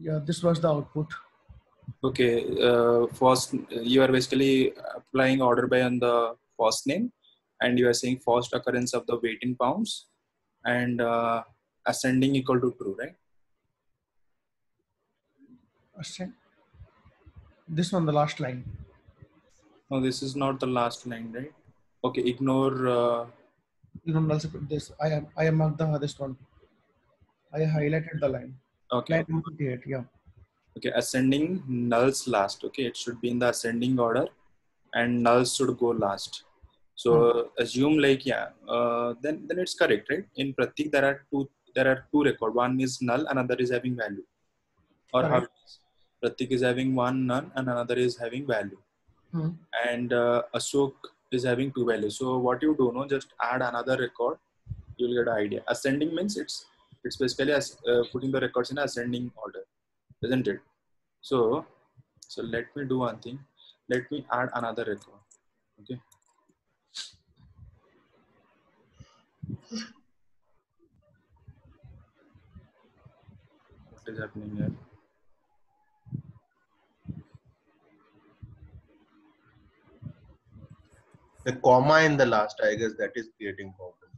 Yeah, this was the output. Okay, first you are basically applying order by on the first name, and you are saying first occurrence of the weight in pounds, and ascending equal to true, right? This one, the last line. No, this is not the last line, right? Okay, ignore. You know, this I am marked the hardest one. I highlighted the line. Okay, Line okay. 128, yeah. Okay, ascending nulls last. Okay, it should be in the ascending order, and nulls should go last. So assume like then it's correct, right? In Pratik there are two record. One is null, another is having value. Or how Correct. it is. Pratik is having one none and another is having value. And Ashok is having two values. So what you do, no, just add another record, you'll get an idea. Ascending means it's basically as putting the records in ascending order, isn't it? So let me do one thing. Let me add another record. Okay. What is happening here? The comma in the last, I guess that is creating problem.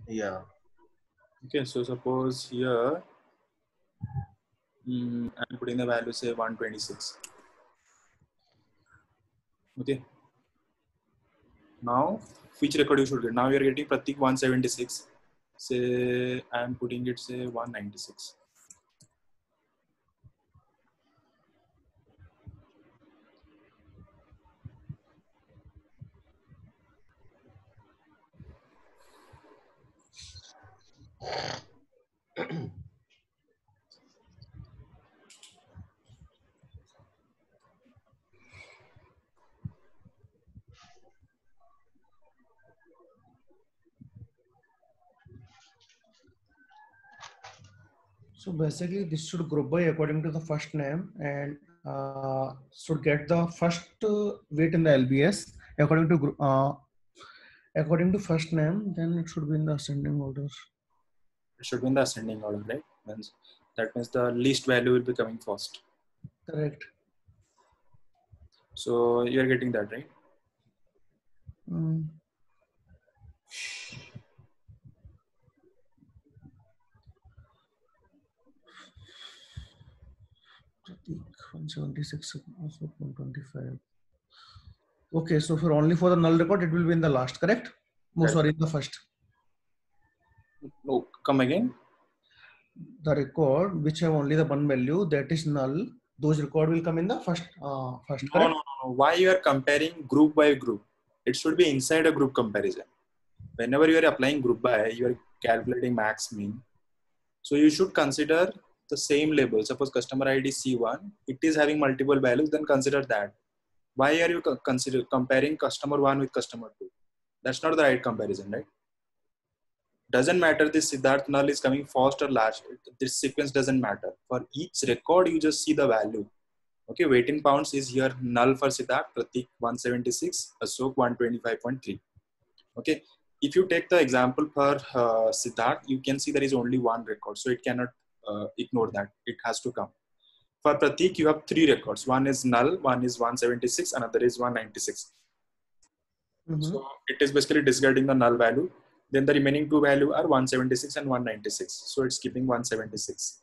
Yeah. Okay, so suppose here I'm putting the value say 126. Okay. Now which record you should get? Now you're getting Pratik 176. Say I'm putting it say 196. So basically, this should group by according to the first name and should get the first weight in the LBS according to first name. Then it should be in the ascending order. It should be in the ascending order, right? That means the least value will be coming first. Correct. So you're getting that, right? Mm. Pratik 176, 125. Okay, so for only for the null record, it will be in the last, correct? No, Right. sorry, in the first. No, come again. The record which have only the one value, that is null, those record will come in the first. Correct? No. Why you are comparing group by group? It should be inside a group comparison. Whenever you are applying group by, you are calculating max mean. So you should consider the same label. Suppose customer ID C1, it is having multiple values, then consider that. Why are you comparing customer 1 with customer 2? That's not the right comparison, right? Doesn't matter this Siddharth null is coming first or last. This sequence doesn't matter. For each record, you just see the value. Okay, weight in pounds is here null for Siddharth, Pratik 176, Ashok 125.3. Okay, if you take the example for Siddharth, you can see there is only one record, so it cannot ignore that. It has to come. For Pratik, you have three records. One is null, one is 176, another is 196. So it is basically discarding the null value. Then the remaining two value are 176 and 196. So it's keeping 176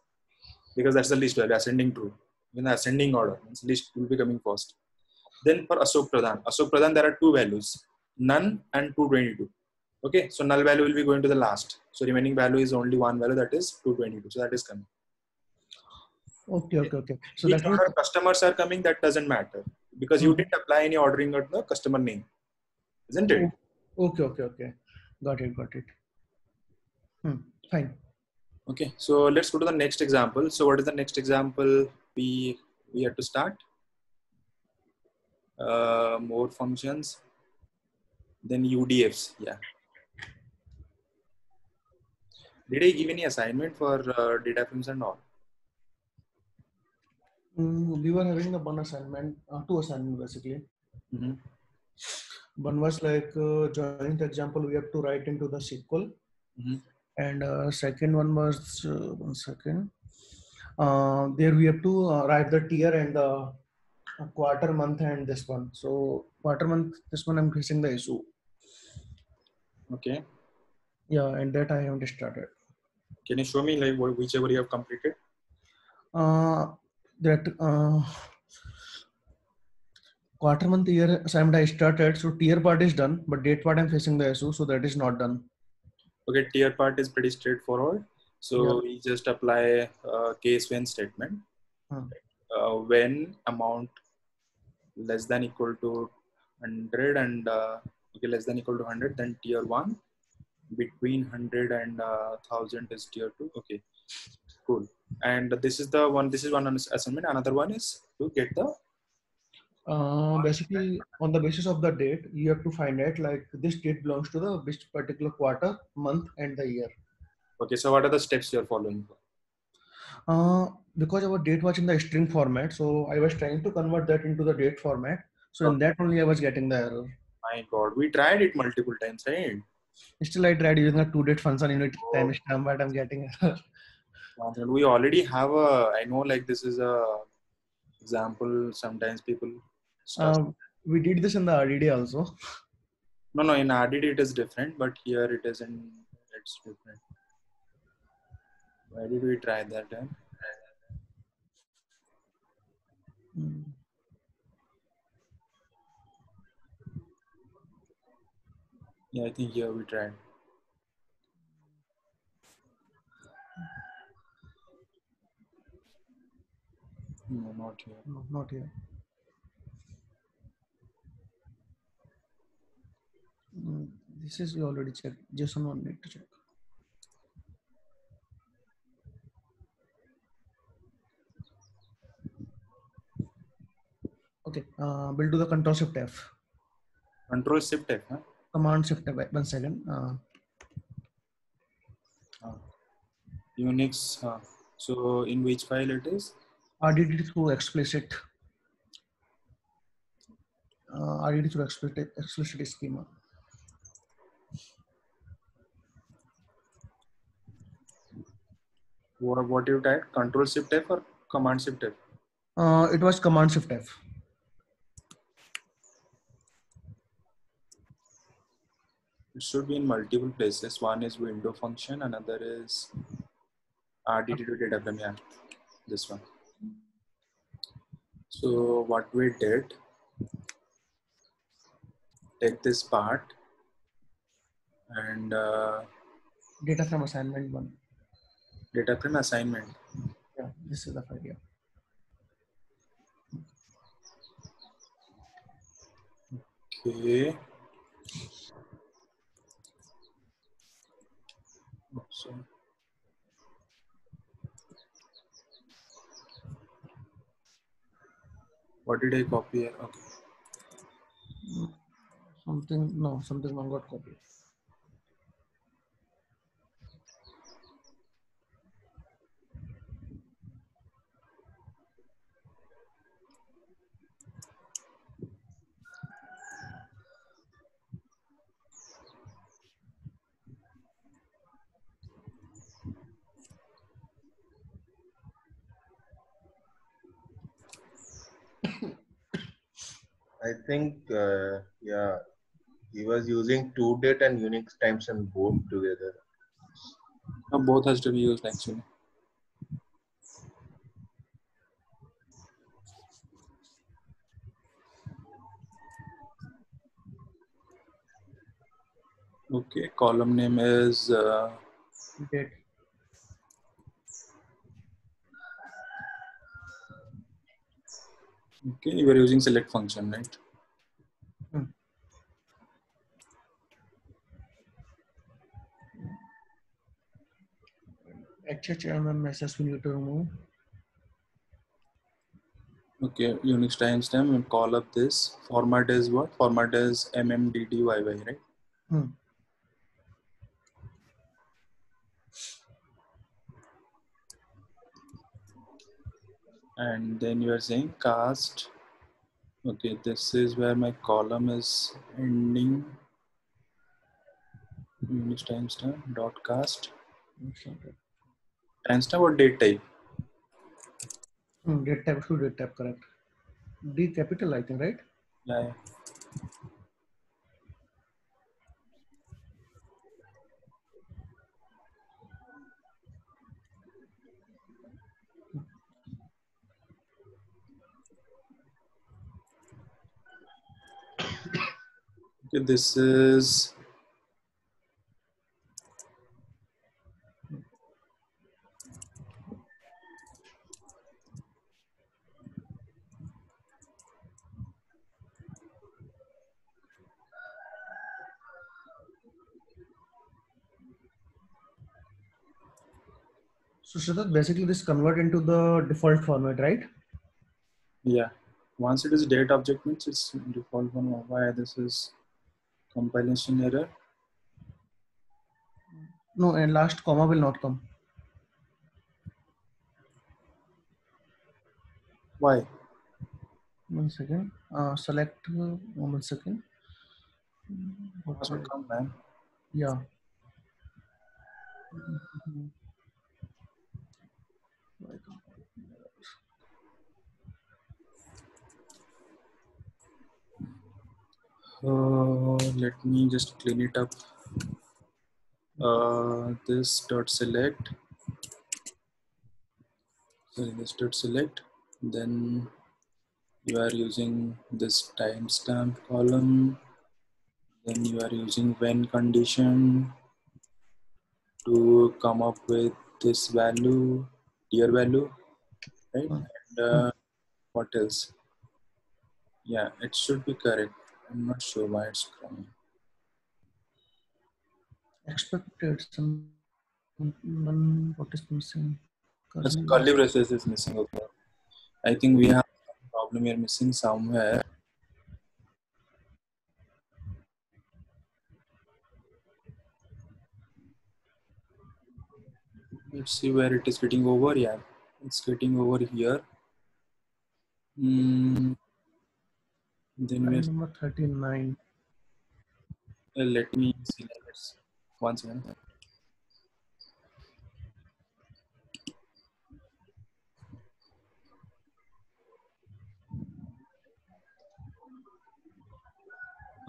because that's the least value, ascending true. In the ascending order, means least will be coming first. Then for Ashok Pradhan, there are two values, none and 222. Okay, so null value will be going to the last. So remaining value is only one value, that is 222. So that is coming. Okay. So Which that means order customers are coming, that doesn't matter because you didn't apply any ordering of the customer name, isn't it? Okay. Got it. Fine. Okay, so let's go to the next example. So what is the next example we have to start? More functions, then UDFs. Yeah. Did I give any assignment for data frames and all? We were having the one assignment, two assignments basically. Mm-hmm. One was like joining the example we have to write into the SQL, Mm-hmm. and second one was one second. There we have to write the tier and the quarter, month, and this one. So quarter, month, this one I'm facing the issue. Okay. Yeah, and that I haven't started. Can you show me like whichever you have completed? That quarter, month, year assignment I started. So tier part is done, but date part I'm facing the issue, so that is not done. Okay, tier part is pretty straightforward. So Yeah. we just apply case when statement. When amount less than equal to 100 and okay, less than equal to 100, then tier 1. Between 100 and 1000 is tier 2. Okay, cool. And this is the one. This is one assignment. Another one is to get the Basically, on the basis of the date, you have to find out like this date belongs to the which particular quarter, month, and the year. okay. So what are the steps you are following? Because our date was in the string format, so I was trying to convert that into the date format. So in Okay. that only I was getting the error. My God, we tried it multiple times, right? Still, I tried using a to-date function unit timestamp, but I'm getting error. We already have a. I know, like this is a example. Sometimes people stuff. We did this in the RDD also. No, in RDD it is different, but here it isn't. It's different. Why did we try that then? Yeah, I think here we tried. No, not here. No, not here. This is we already checked. JSON one need to check. Okay, we'll do the Control Shift F. Control Shift F, huh? Command Shift F. 1 second. Unix. So in which file it is? RDD through explicit. RDD through explicit schema. What you typed? Control Shift F or Command Shift F? It was Command Shift F. It should be in multiple places. One is window function, another is RDD to data frame. Yeah, this one. So what we did, take this part and Data from assignment 1. data frame assignment. Yeah, this is the file. Yeah. Okay. So, what did I copy here? Okay. Something wrong got copied. I think, yeah, he was using to-date and Unix timestamp both together. Now both has to be used actually. Okay, column name is Date. okay. You were using select function, right? HHMMSS we need to remove. Okay, Unix timestamp and call up this. Format is what? Format is MMDDYY, right? and then you are saying cast. Okay, this is where my column is ending. Unix timestamp dot cast. Timestamp or date type? Date type, should date type, correct. D capital, I think, right? Yeah. Okay, this is So Shraddha, basically this convert into the default format, right? yeah. Once it is date object means it's default one. Why this is compilation error? No, and last comma will not come. Why? 1 second. Select 1 second. What Must will, come, man. yeah. Let me just clean it up. This dot select. Sorry, this dot select. Then you are using this timestamp column. Then you are using when condition to come up with this value, tier value, right? And what else? Yeah, it should be correct. I'm not sure why it's coming. Expected some. What is missing? That's curly braces is missing. Okay. I think we have a problem here missing somewhere. Let's see where it is getting over. Yeah, it's getting over here. Then Line number 39. let me see. Let's once again.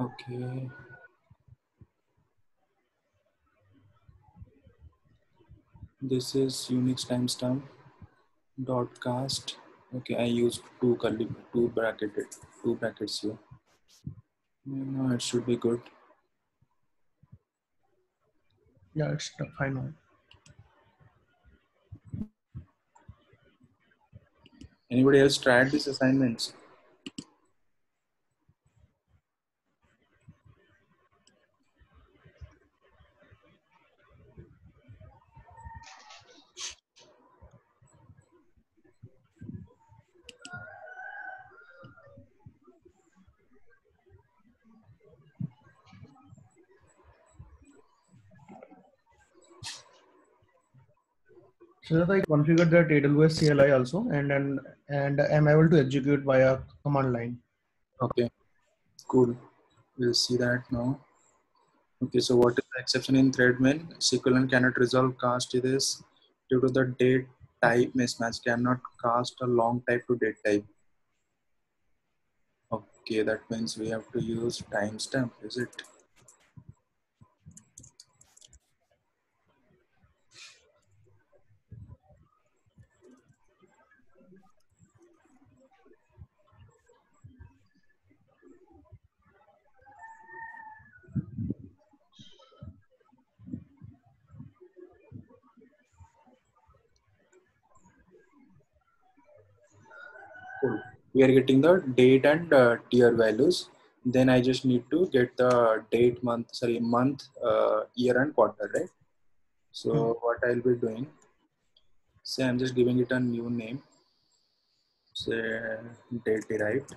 Okay. This is Unix timestamp dot cast. Okay, I used two brackets here. No, it should be good. Yeah, it's fine now. Anybody else tried these assignments? So that I configured that AWS CLI also, and am able to execute via command line. Okay, cool. We'll see that now. Okay, so what is the exception in thread main? SQL cannot resolve cast this due to the date type mismatch. Cannot cast a long type to date type. Okay, that means we have to use timestamp, is it? Cool. We are getting the date and tier values. Then I just need to get the date, month, year and quarter, right? So what I'll be doing, say I'm just giving it a new name, say date derived.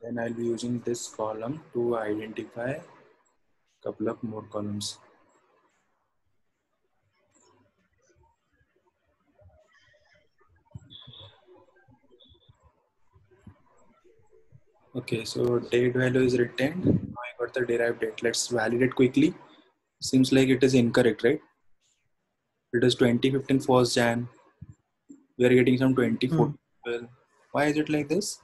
Then I'll be using this column to identify couple of more columns. Okay, so date value is retained. Now I got the derived date. Let's validate quickly. Seems like it is incorrect, right? It is 2015 1st Jan. We are getting some 2014. Well, why is it like this?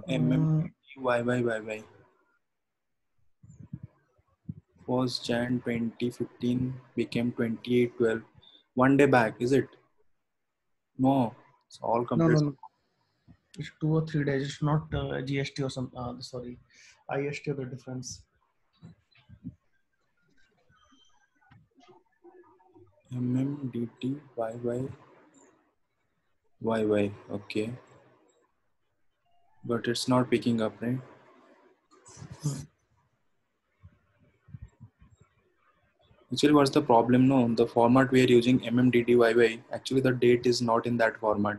YYYY. 1st Jan 2015 became 28/12. 1 day back, is it? No, it's all No, complete. no, no. It's 2 or 3 days. It's not GST or some. Sorry, IST or the difference. YY. Okay, but it's not picking up, right? Actually, what's the problem? No, the format we are using MMDDYY. Actually, the date is not in that format.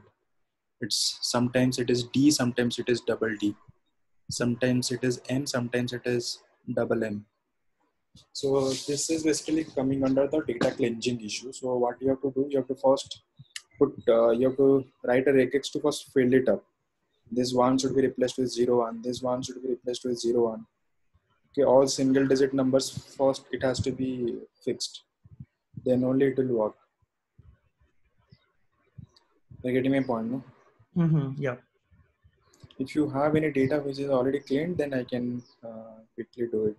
It's sometimes it is D, sometimes it is double D, sometimes it is M, sometimes it is double M. So this is basically coming under the data cleansing issue. So what you have to do, you have to first you have to write a regex to first fill it up. This one should be replaced with 01. This one should be replaced with 01. Okay, all single digit numbers first it has to be fixed. Then only it will work. You're getting my point, no? Yeah. If you have any data which is already cleaned, then I can quickly do it.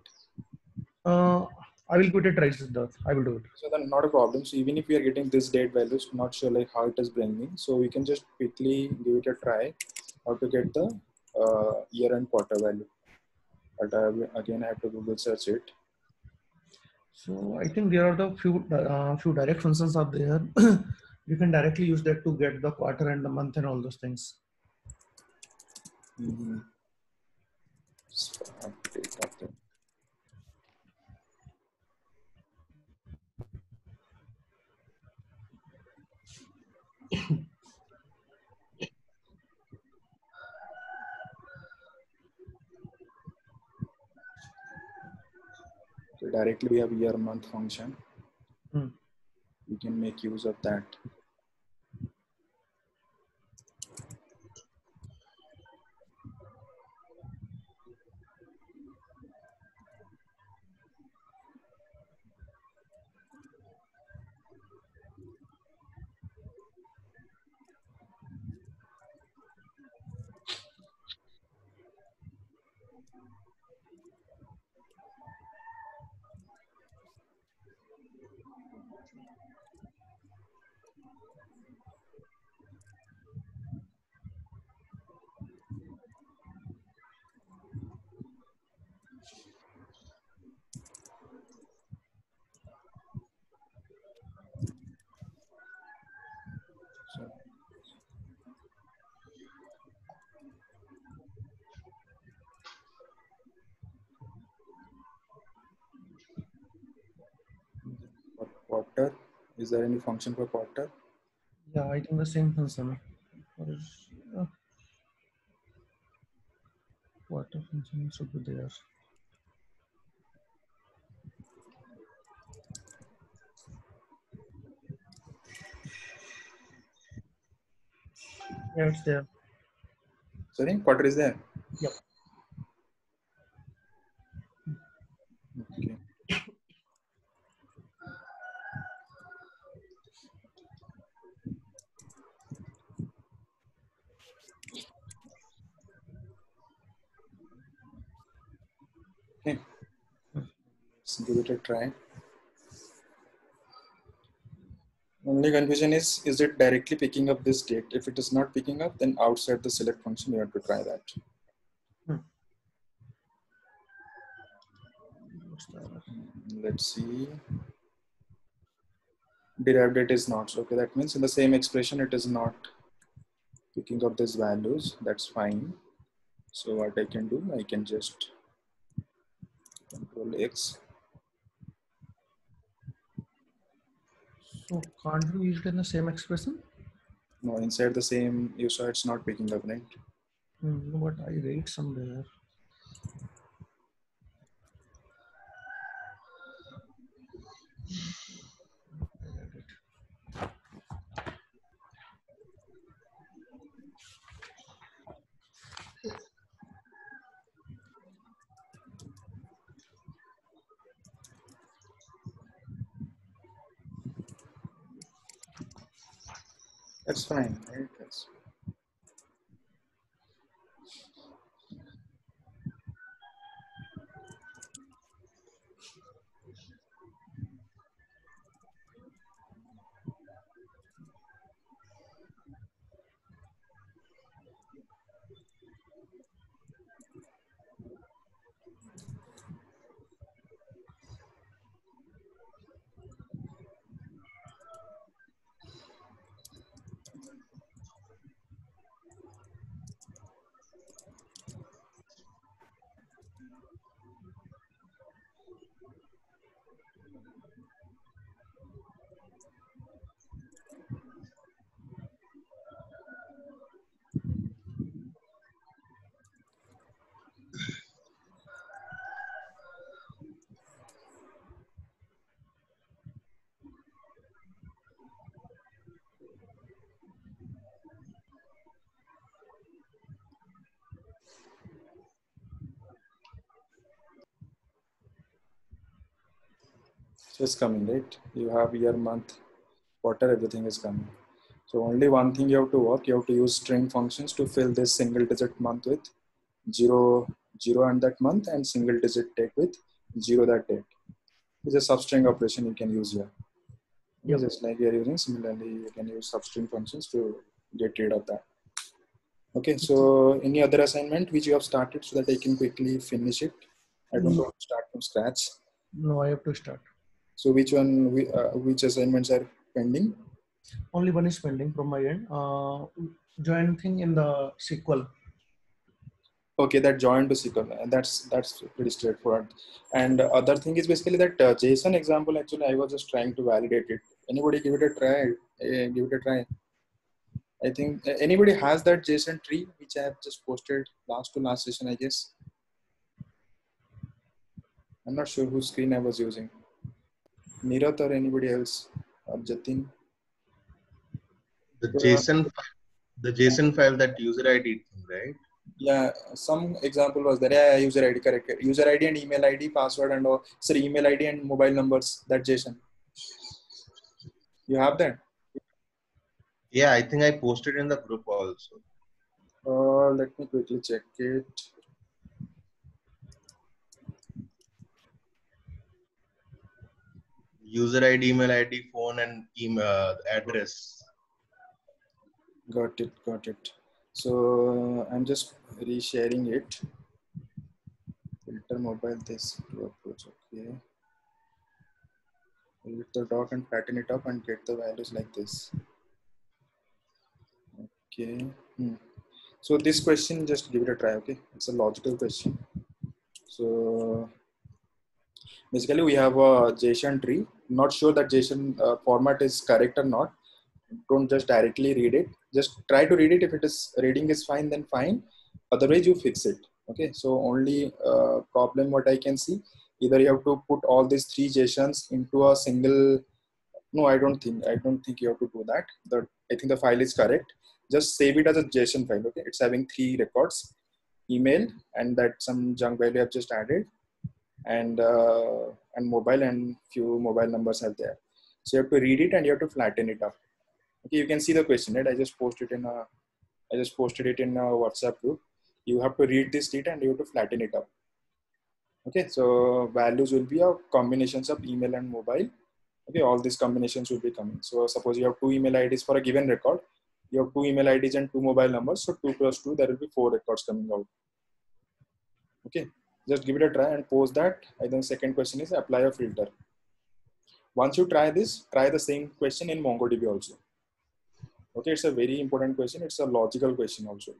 I will quickly try this. I will do it. So then not a problem. So even if we are getting this date values, not sure like how it is bringing. So we can just quickly give it a try how to get the year and quarter value. But again, I have to Google search it. So I think there are the few direct functions are there. You can directly use that to get the quarter and the month and all those things. So directly we have year month function. We can make use of that. Quarter, is there any function for quarter? Yeah, I think the same function. Quarter function should be there. Yeah, it's there. Sorry, quarter is there? Yep. Okay. Okay. Let's give it a try. Only confusion is it directly picking up this date? If it is not picking up, then outside the select function, you have to try that. Let's see. Derived date is not. So, okay, that means in the same expression, it is not picking up these values. That's fine. So what I can do, I can just Control X. So can't we use it in the same expression? No, inside the same, you saw it's not picking up, right? But I read somewhere. That's fine, right? So it's coming, right? You have year, month, quarter, everything is coming. So only one thing you have to work, you have to use string functions to fill this single digit month with 0, 0 and that month, and single digit date with 0 that date. It's a substring operation you can use here. Yep. Just like you're using, similarly, you can use substring functions to get rid of that. Okay, so any other assignment which you have started so that I can quickly finish it? I don't want to start from scratch. No, I have to start. So which one, which assignments are pending? Only one is pending from my end. Join thing in the SQL. Okay, that join to SQL, and that's pretty straightforward. And other thing is basically that JSON example. Actually, I was just trying to validate it. Anybody give it a try? Give it a try. I think anybody has that JSON tree which I have just posted last to last session, I guess. I'm not sure whose screen I was using. Nirat or anybody else? Or Jatin? The JSON file, that user ID thing, right? Yeah, some example was there. Yeah, user ID, correct. User ID and email ID, password and all. Sorry, email ID and mobile numbers. That JSON. You have that? Yeah, I think I posted in the group also. Let me quickly check it. User ID, email ID, phone, and email address. Got it. So I'm just resharing it. Filter mobile this approach. Okay. Lift the dock and flatten it up and get the values like this. Okay. So this question, just give it a try. Okay, it's a logical question. So basically, we have a JSON tree. Not sure that JSON format is correct or not. Don't just directly read it. Just try to read it. If it is reading is fine, then fine. Otherwise, you fix it. Okay. So only problem what I can see, either you have to put all these three JSONs into a single. No, I don't think you have to do that. I think the file is correct. Just save it as a JSON file. Okay. It's having three records: email, and that some junk value I've just added, and mobile, and few mobile numbers are there. So you have to read it and you have to flatten it up. Okay, you can see the question, right? I just posted it in a WhatsApp group. You have to read this data and you have to flatten it up. Okay, so values will be a combinations of email and mobile. Okay, all these combinations will be coming. So suppose you have two email IDs for a given record. You have two email IDs and two mobile numbers. So 2 plus 2, there will be 4 records coming out. Okay, just give it a try and post that. And then second question is apply a filter. Once you try this, try the same question in MongoDB also. Okay, it's a very important question. It's a logical question also.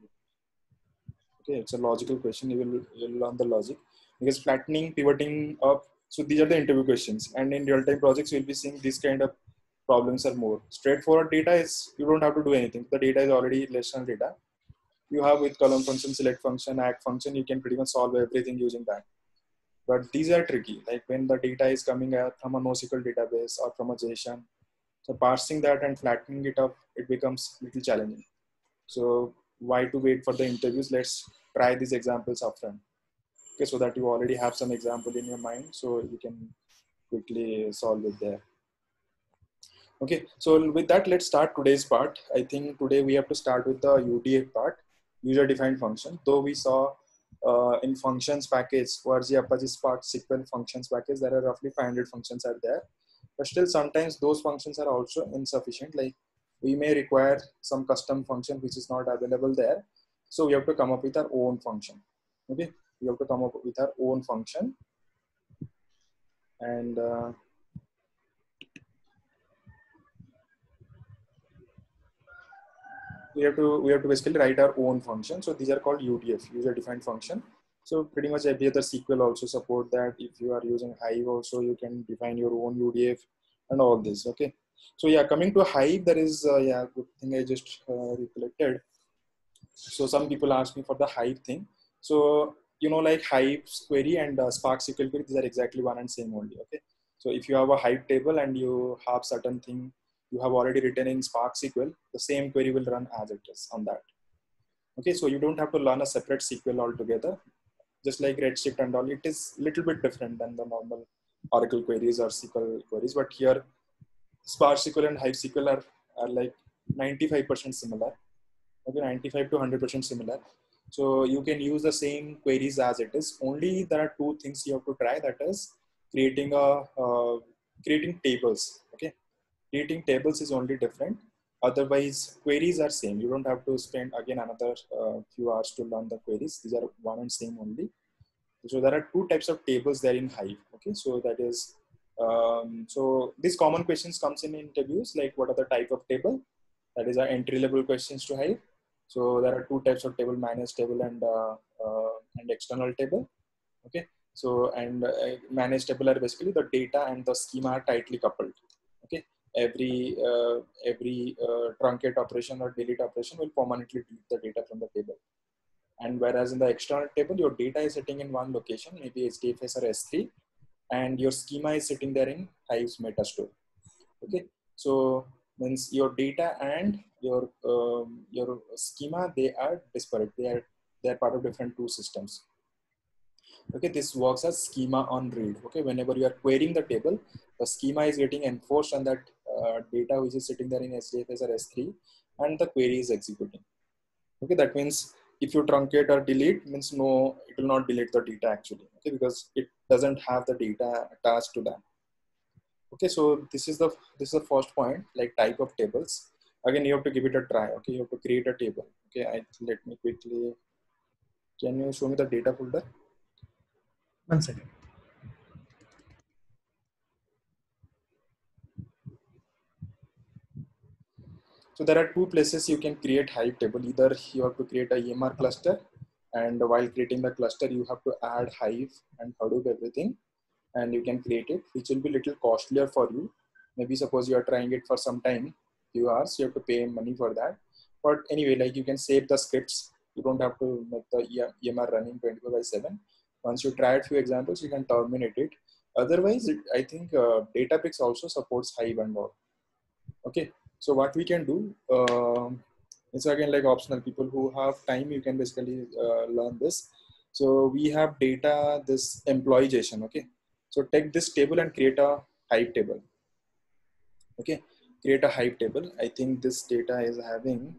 Okay, it's a logical question. You will learn the logic, because flattening, pivoting up. So these are the interview questions, and in real-time projects, you'll be seeing this kind of problems are more. Straightforward data is you don't have to do anything. The data is already relational data. You have with column function, select function, add function, you can pretty much solve everything using that. But these are tricky. Like when the data is coming out from a NoSQL database or from a JSON, so parsing that and flattening it up, it becomes a little challenging. So why to wait for the interviews? Let's try these examples upfront. Okay, so that you already have some example in your mind, so you can quickly solve it there. Okay, so with that, let's start today's part. I think today we have to start with the UDF part, user defined function. Though we saw in functions package, ORG Apache Spark SQL functions package, there are roughly 500 functions are there. But still sometimes those functions are also insufficient. Like we may require some custom function which is not available there. So we have to come up with our own function. Okay, we have to come up with our own function. And we have to basically write our own function. So these are called UDF, user defined function. So pretty much every other SQL also support that. If you are using Hive also, you can define your own UDF and all this. Okay. So yeah, coming to Hive, there is yeah, good thing I just recollected. So some people ask me for the Hive thing. So you know, like Hive's query and Spark SQL query, these are exactly one and same only. Okay. So if you have a Hive table and you have certain thing you have already written in Spark SQL, the same query will run as it is on that. Okay, so you don't have to learn a separate SQL altogether. Just like Redshift and all, it is a little bit different than the normal Oracle queries or SQL queries. But here, Spark SQL and Hive SQL are like 95% similar. Okay, 95 to 100% similar. So you can use the same queries as it is. Only there are two things you have to try. That is creating tables. Okay, creating tables is only different. Otherwise, queries are same. You don't have to spend again another few hours to learn the queries. These are one and same only. So there are two types of tables there in Hive. Okay, so that is so these common questions comes in interviews, like what are the type of table? That is our entry level questions to Hive. So there are two types of table: managed table and external table. Okay, so and managed table are basically the data and the schema are tightly coupled. Okay, every truncate operation or delete operation will permanently delete the data from the table. And whereas in the external table, your data is sitting in one location, maybe HDFS or S3, and your schema is sitting there in Hive's metastore. Okay, so means your data and your schema, they are disparate. They are part of different two systems. Okay, this works as schema on read. Okay, whenever you are querying the table, the schema is getting enforced on that data which is sitting there in HDFS or S3, and the query is executing. Okay, that means if you truncate or delete, means no, it will not delete the data actually. Okay, because it doesn't have the data attached to that. Okay, so this is the first point, like type of tables. Again, you have to give it a try. Okay, you have to create a table. Okay, let me quickly. Can you show me the data folder? 1 second. So there are two places you can create Hive table. Either you have to create a EMR cluster, and while creating the cluster, you have to add Hive and Hadoop everything, and you can create it, which will be a little costlier for you. Maybe suppose you are trying it for some time, few hours, you have to pay money for that. But anyway, like you can save the scripts. You don't have to make the EMR running 24/7. Once you try a few examples, you can terminate it. Otherwise, I think Databricks also supports Hive and all. Okay, so what we can do, it's again like optional. People who have time, you can basically learn this. So we have data, this employee JSON. Okay, so take this table and create a Hive table. Okay, create a Hive table. I think this data is having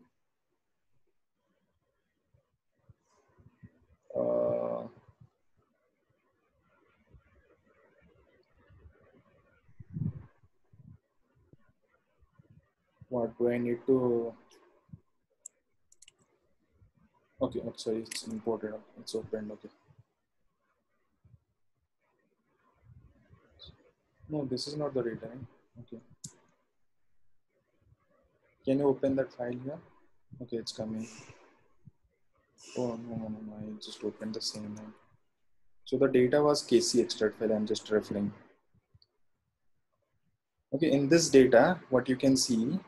what do I need to? Okay, oh, sorry, it's imported. It's opened. Okay. No, this is not the data. Okay. Can you open that file here? Okay, it's coming. Oh, no, I just opened the same one. So the data was KC extract file. I'm just referring. Okay, in this data, what you can see,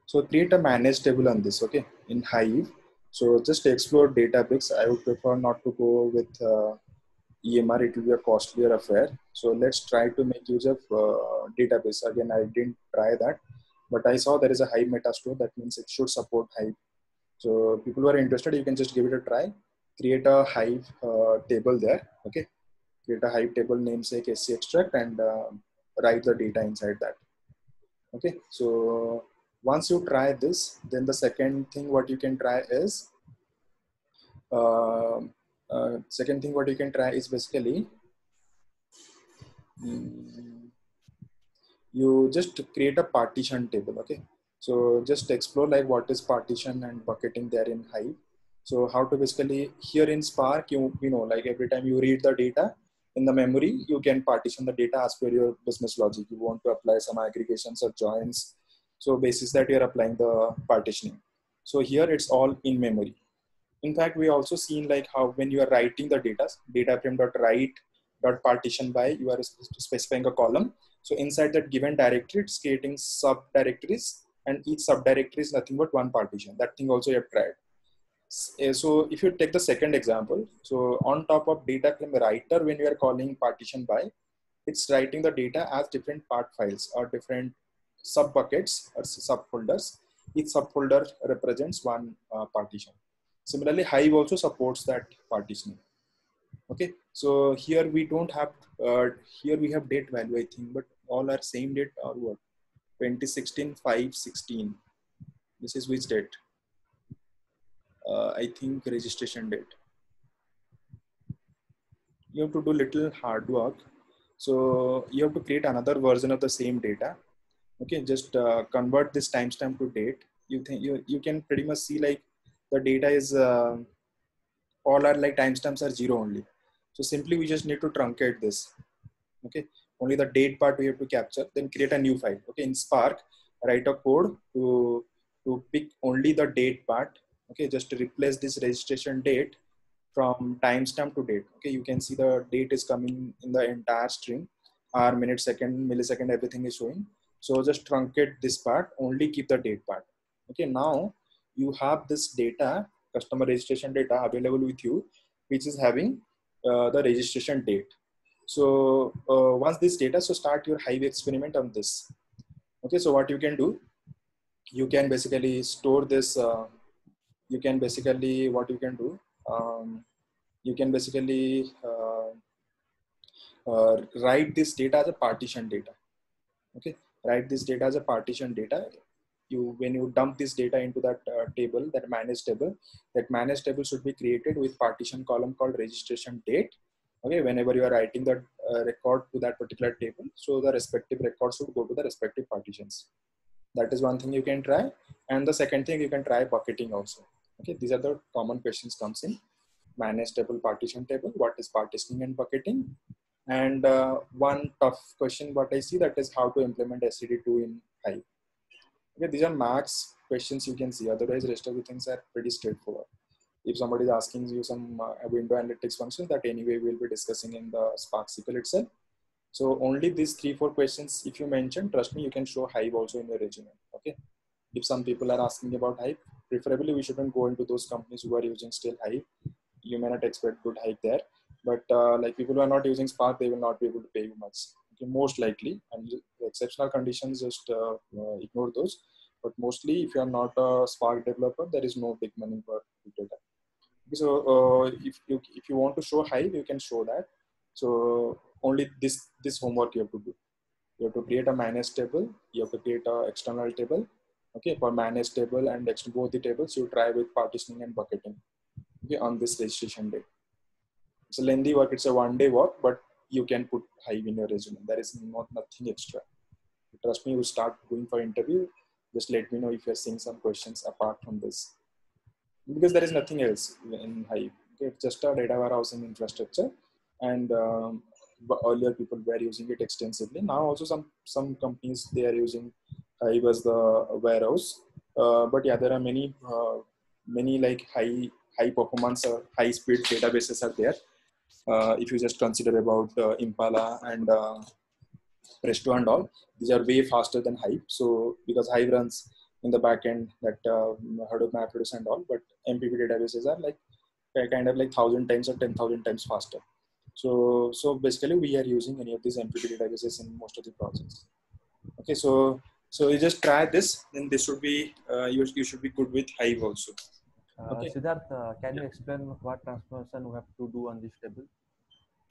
so create a managed table on this, okay, in Hive. So just explore Databricks. I would prefer not to go with EMR. It will be a costlier affair. So let's try to make use of Database. Again, I didn't try that, but I saw there is a Hive metastore. That means it should support Hive. So people who are interested, you can just give it a try. Create a Hive table there, okay. Create a Hive table, namesake SC extract, and write the data inside that. Okay, so once you try this, then the second thing what you can try is basically mm, you just create a partition table. Okay, so just explore like what is partition and bucketing there in Hive. So how to basically here in Spark, you know like every time you read the data in the memory, you can partition the data as per your business logic. You want to apply some aggregations or joins, so basis that you're applying the partitioning. So here it's all in memory. In fact, we also seen like how when you are writing the data frame dot write dot partition by, you are specifying a column. So inside that given directory, it's creating subdirectories, and each subdirectory is nothing but one partition. That thing also you have tried. So if you take the second example, so on top of data frame writer, when you are calling partition by, it's writing the data as different part files or different sub buckets or subfolders. Each subfolder represents one partition. Similarly, Hive also supports that partitioning. Okay, so here we don't have, here we have date value, I think, but all are same date or what? 2016, 5/16. This is which date? I think registration date. You have to do little hard work. So you have to create another version of the same data. Okay, just convert this timestamp to date. You can pretty much see like the data is all are like timestamps are 0 only. So simply we just need to truncate this. Okay, only the date part we have to capture, then create a new file. Okay, in Spark, write a code to pick only the date part. Okay, just to replace this registration date from timestamp to date. Okay, you can see the date is coming in the entire string, hour, minute, second, millisecond, everything is showing. So just truncate this part, only keep the date part. Okay, now you have this data, customer registration data available with you, which is having the registration date. So once this data, so start your Hive experiment on this. Okay, so what you can do, you can basically store this, you can basically, what you can do, you can basically write this data as a partition data. Okay, write this data as a partition data. When you dump this data into that table, that managed table should be created with partition column called registration date. Okay, whenever you are writing the record to that particular table, so the respective records should go to the respective partitions. That is one thing you can try. And the second thing, you can try bucketing also. Okay, these are the common questions comes in managed table, partition table, what is partitioning and bucketing. And one tough question what I see, that is how to implement STD2 in Hive. Okay, these are max questions you can see. Otherwise, rest of the things are pretty straightforward. If somebody is asking you some window analytics functions, that anyway we'll be discussing in the Spark SQL itself. So only these 3-4 questions, if you mention, trust me, you can show Hive also in your resume. Okay. If some people are asking about Hive, preferably we shouldn't go into those companies who are using still Hive. You may not expect good Hive there, but like people who are not using Spark, they will not be able to pay you much. Okay, most likely, and exceptional conditions, just ignore those. But mostly, if you are not a Spark developer, there is no big money for big data. Okay, so if you want to show Hive, you can show that. So only this homework you have to do. You have to create a managed table. You have to create an external table. Okay, for managed table and both the tables, you try with partitioning and bucketing. Okay, on this registration day. It's a lengthy work. It's a one-day work, but you can put Hive in your resume. There is nothing extra. Trust me, you start going for interview. Just let me know if you're seeing some questions apart from this, because there is nothing else in Hive. Okay, it's just a data warehousing infrastructure, and earlier people were using it extensively. Now also some companies, they are using Hive as the warehouse. But yeah, there are many like high performance or high speed databases are there. If you just consider about Impala and Presto and all, these are way faster than Hive. So because Hive runs in the backend, that Hadoop, MapReduce and all, but MPP databases are like kind of like 1,000 times or 10,000 times faster. So basically we are using any of these MPP databases in most of the projects. Okay, so you just try this, then this should be you should be good with Hive also. Okay. Siddharth, can you explain what transformation we have to do on this table?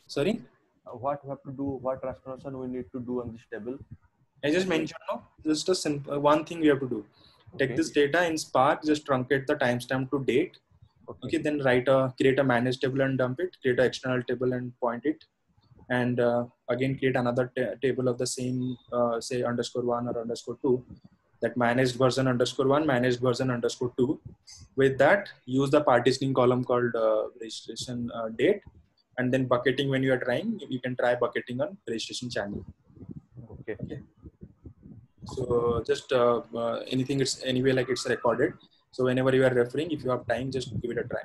Sorry? What we have to do, what transformation we need to do on this table? I just mentioned, no, just a simple one thing we have to do. Take Okay. this data in Spark, just truncate the timestamp to date. Okay, then create a manage table and dump it, create an external table and point it, and again create another table of the same, say _1 or _2, that managed version _1, managed version _2. With that, use the partitioning column called registration date, and then bucketing. When you are trying, you can try bucketing on registration channel. Okay. Okay. So just anything, it's anyway like it's recorded. So whenever you are referring, if you have time, just give it a try.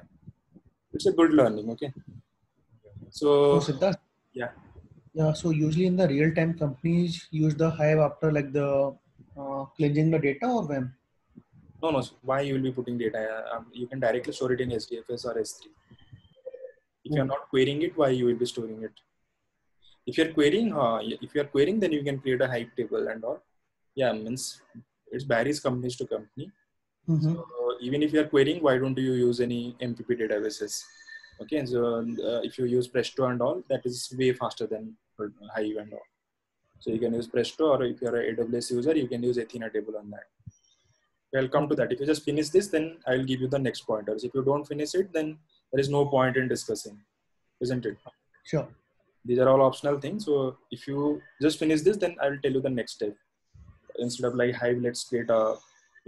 It's a good learning. Okay. So So Siddharth, yeah. yeah, so usually in the real-time companies use the Hive after like the cleansing the data or when? No. Why you will be putting data? You can directly store it in SDFS or S3. If you are not querying it, why you will be storing it? If you are querying, then you can create a Hive table and all. Yeah, means it varies companies to company. Mm-hmm. So even if you are querying, why don't you use any MPP databases? Okay, so if you use Presto and all, that is way faster than Hive and all. So you can use Presto, or if you're an AWS user, you can use Athena table on that. I'll come to that. If you just finish this, then I'll give you the next pointers. If you don't finish it, then there is no point in discussing, isn't it? Sure. These are all optional things. So if you just finish this, then I will tell you the next step. Instead of like Hive, let's create a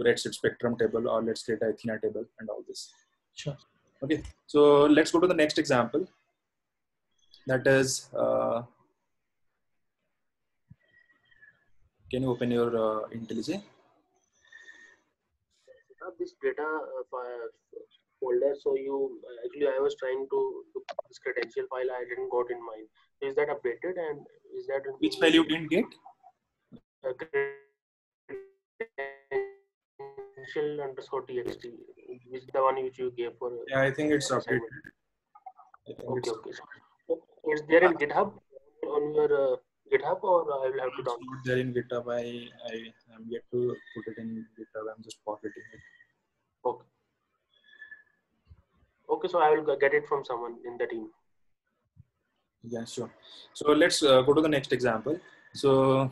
Redshift spectrum table, or let's create a Athena table and all this. Sure. Okay, so let's go to the next example. That is, can you open your IntelliJ? This data folder. So you actually, I was trying to look this credential file. I didn't got in mind. Is that updated, and is that Which file you didn't get? credential_txt, which is the one which you gave for? Yeah, I think it's updated. Okay. So it's there in GitHub on your GitHub, or I will have to It's download? not there in GitHub. I am yet to put it in GitHub. I'm just pocketing it. Okay, so I will get it from someone in the team. Yeah, sure. So let's go to the next example. So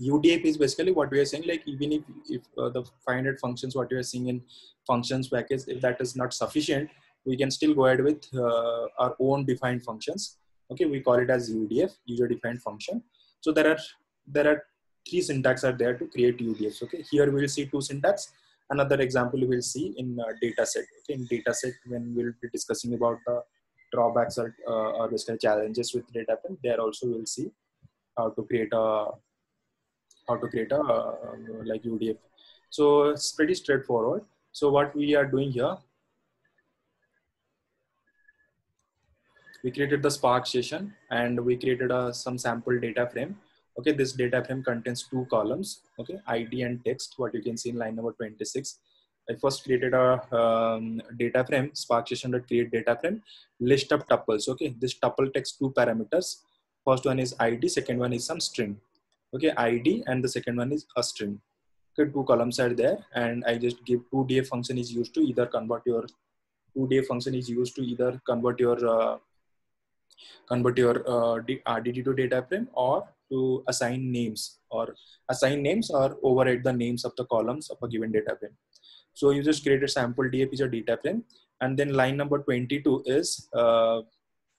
UDF is basically what we are saying. Like even if the 500 functions what you are seeing in functions package, if that is not sufficient, we can still go ahead with our own defined functions. Okay, we call it as UDF, user defined function. So there are three syntax are there to create UDFs. Okay, here we will see two syntax. Another example we will see in dataset. Okay, in dataset when we'll be discussing about the drawbacks or basically challenges with data frame, there also we'll see how to create a like UDF. So it's pretty straightforward. So what we are doing here, we created the Spark session and we created some sample data frame. Okay, this data frame contains two columns. Okay, ID and text. What you can see in line number 26. I first created a data frame, Spark session that create data frame, list of tuples. Okay, this tuple takes two parameters. First one is ID, second one is some string. Okay, ID, and the second one is a string. Okay, two columns are there, and I just give 2DF function is used to either convert your RDD to data frame, or to assign names or override the names of the columns of a given data frame. So you just create a sample DF is a data frame, and then line number 22 is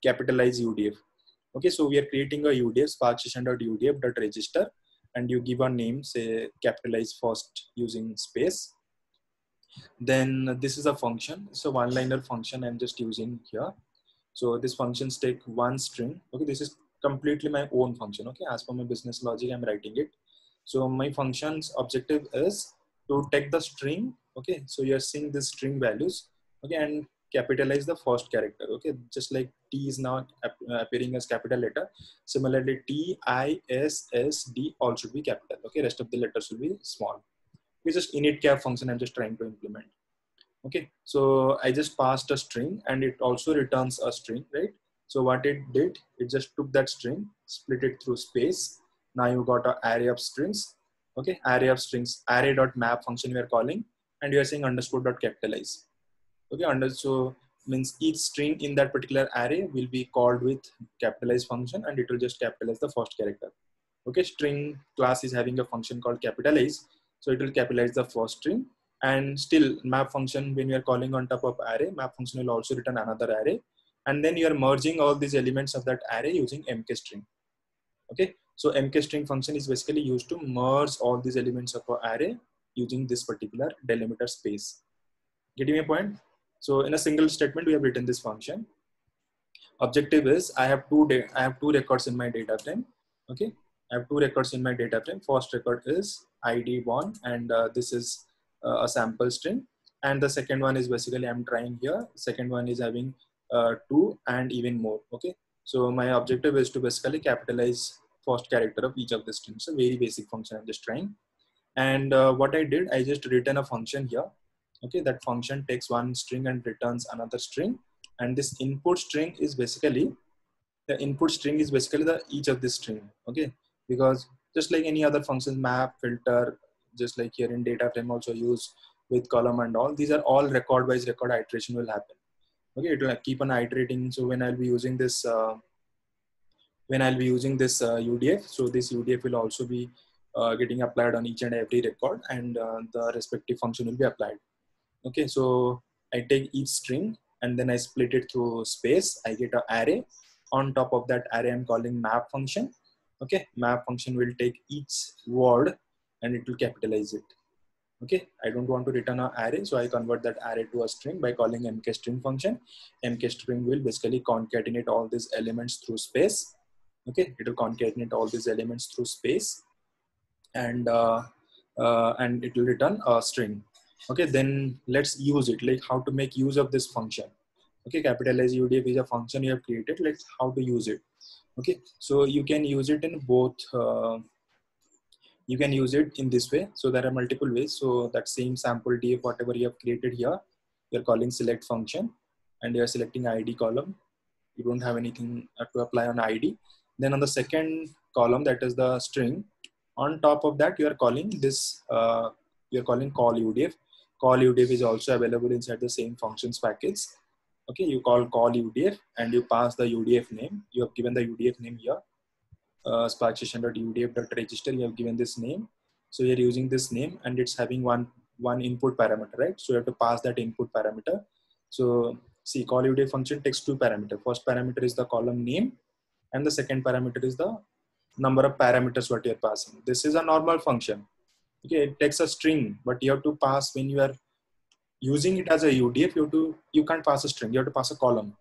capitalize UDF. Okay, so we are creating a UDF, Spark session.udf.register, and you give a name, say capitalize first using space. Then this is a function, so one-liner function I'm just using here. So this functions take one string. Okay, this is completely my own function. Okay, as per my business logic, I'm writing it. So my function's objective is to take the string. Okay, so you're seeing the string values. Okay, and capitalize the first character. Okay, just like T is now appearing as capital letter. Similarly, T, I, S, S, D all should be capital. Okay, rest of the letters will be small. It's just init cap function I'm just trying to implement. Okay, so I just passed a string and it also returns a string, right? So what it did, it just took that string, split it through space. Now you got an array of strings. Okay, array of strings, array.map function we are calling, and you are saying _.capitalize. Okay, so means each string in that particular array will be called with capitalize function, and it will just capitalize the first character. Okay, string class is having a function called capitalize. So it will capitalize the first string, and still map function, when you are calling on top of array, map function will also return another array, and then you are merging all these elements of that array using mkstring. Okay, so mkstring function is basically used to merge all these elements of an array using this particular delimiter space. Getting a point? So in a single statement, we have written this function. Objective is I have two records in my data frame. Okay, I have two records in my data frame. First record is ID1, and this is a sample string. And the second one is basically I'm trying here. Second one is having 2 and even more. Okay, so my objective is to basically capitalize first character of each of the strings. So very basic function I'm just trying. And what I did, I just written a function here. Okay, that function takes one string and returns another string. And this input string is basically the each of this string. Okay, because just like any other functions, map, filter, just like here in data frame also use with column and all, these are all record wise record iteration will happen. Okay, it will keep on iterating. So when I'll be using this UDF, so this UDF will also be getting applied on each and every record, and the respective function will be applied. Okay, so I take each string and then I split it through space. I get an array. On top of that array, I'm calling map function. Okay, map function will take each word and it will capitalize it. Okay, I don't want to return an array, so I convert that array to a string by calling mkstring function. Mkstring will basically concatenate all these elements through space. Okay, it will concatenate all these elements through space, and it will return a string. Okay, then let's use it, like how to make use of this function. Okay, capitalize UDF is a function you have created. Let's how to use it. Okay, so you can use it in both. You can use it in this way. So there are multiple ways. So that same sample df, whatever you have created here, you're calling select function, and you're selecting ID column. You don't have anything to apply on ID. Then on the second column, that is the string. On top of that, you are calling this. You're calling call UDF. Call UDF is also available inside the same functions package. Okay, you call UDF and you pass the UDF name. You have given the UDF name here. Spark session.udf.register. You have given this name. So you're using this name, and it's having one input parameter, right? So you have to pass that input parameter. So see, call UDF function takes two parameters. First parameter is the column name, and the second parameter is the number of parameters what you're passing. This is a normal function. Okay, it takes a string, but you have to pass, when you are using it as a UDF, you can't pass a string, you have to pass a column.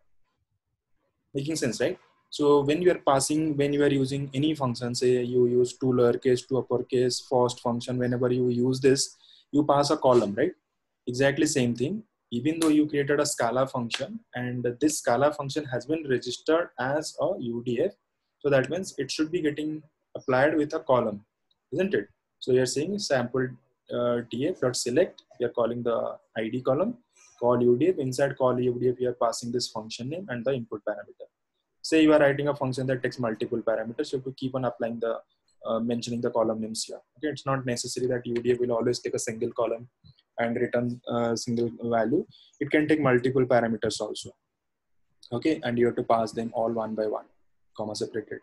Making sense, right? So when you are using any function, say you use to lowercase to uppercase first function, whenever you use this, you pass a column, right? Exactly same thing. Even though you created a Scala function, and this Scala function has been registered as a UDF, so that means it should be getting applied with a column, isn't it? So you're saying sample df.select, you're calling the ID column, call UDF, inside call UDF, you're passing this function name and the input parameter. Say you are writing a function that takes multiple parameters, you have to keep on applying the mentioning the column names here. Okay, it's not necessary that UDF will always take a single column and return a single value. It can take multiple parameters also. Okay, and you have to pass them all one by one, comma separated.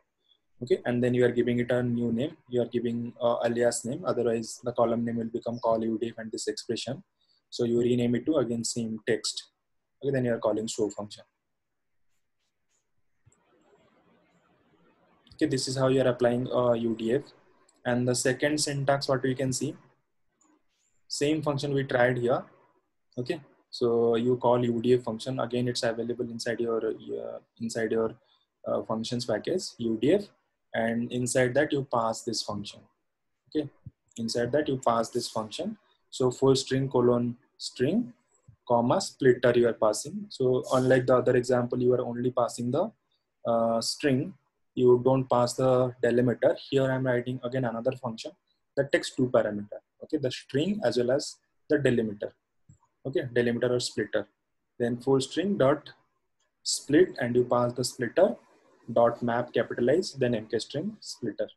Okay, and then you are giving it a new name. You are giving alias name. Otherwise, the column name will become call UDF and this expression. So you rename it to again same text. Okay, then you are calling show function. Okay, this is how you are applying UDF. And the second syntax, what we can see, same function we tried here. Okay, so you call UDF function. Again, it's available inside your functions package UDF, and inside that you pass this function. Okay, inside that you pass this function. So full string colon string comma splitter you are passing. So unlike the other example, you are only passing the string. You don't pass the delimiter. Here I'm writing again another function that takes two parameters. Okay, the string as well as the delimiter. Okay, delimiter or splitter. Then full string dot split, and you pass the splitter dot map capitalize, then mkstring splitter.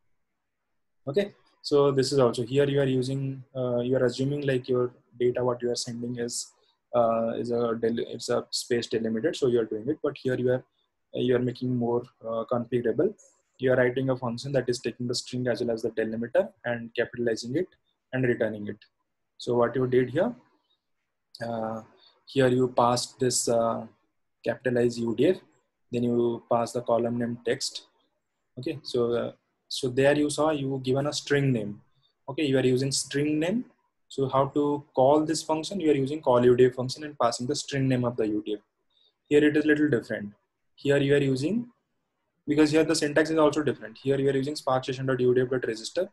Okay, so this is also here you are using you are assuming like your data what you are sending is it's a space delimited, so you are doing it, but here you are making more configurable. you are writing a function that is taking the string as well as the delimiter and capitalizing it and returning it. So what you did here, here you passed this capitalize UDF, then you pass the column name text. Okay, so so there you saw you given a string name. Okay, you are using string name. So how to call this function? You are using call UDF function and passing the string name of the UDF. Here it is little different. Here you are using, because here the syntax is also different. Here you are using spark session.udf.register.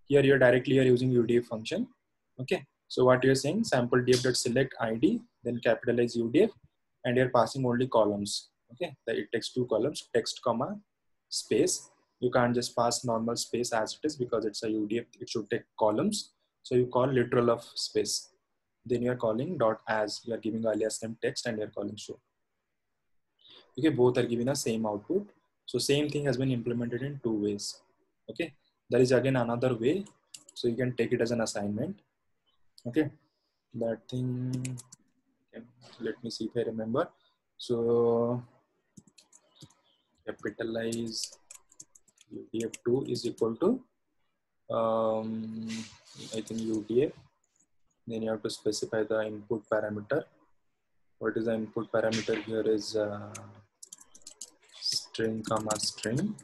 Here you are directly using UDF function. Okay, so what you are saying, sample df.select ID, then capitalize UDF, and you are passing only columns. Okay, it takes 2 columns, text comma space. You can't just pass normal space as it is because it's a UDF. It should take columns. So you call literal of space. Then you are calling dot as. You are giving alias name text and you are calling show. Okay, both are giving the same output. So same thing has been implemented in 2 ways. Okay, there is again another way. So you can take it as an assignment. Okay, that thing. Okay, let me see if I remember. So capitalize UDF2 is equal to I think UDF. Then you have to specify the input parameter. What is the input parameter here is string comma string,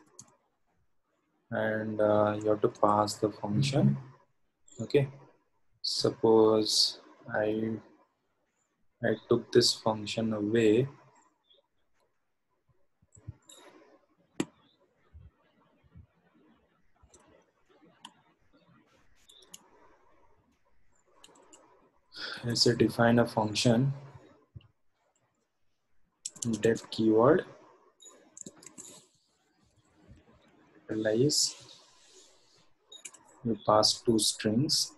and you have to pass the function. Okay, suppose I took this function away. Let's say define a function def keyword realize, you pass 2 strings.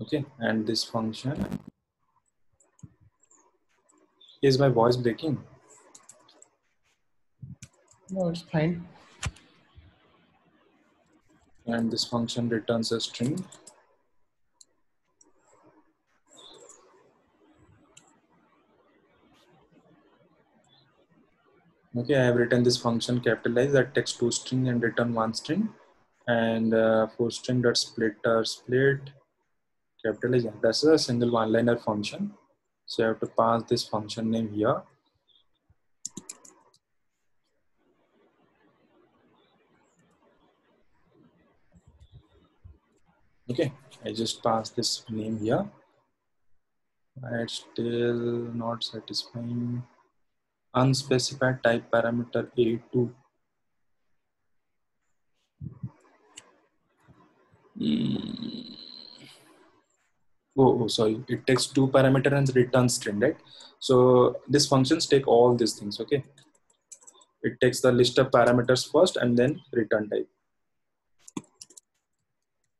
Okay, and this function, is my voice breaking? No, it's fine. And this function returns a string. Okay, I have written this function capitalize that takes 2 string and return 1 string, and for string dot split split capitalize. That's a single one-liner function. So I have to pass this function name here. Okay, I just pass this name here. It's still not satisfying. Unspecified type parameter A2. Oh, sorry. It takes 2 parameter and return string, right? So these functions take all these things. Okay. It takes the list of parameters first and then return type,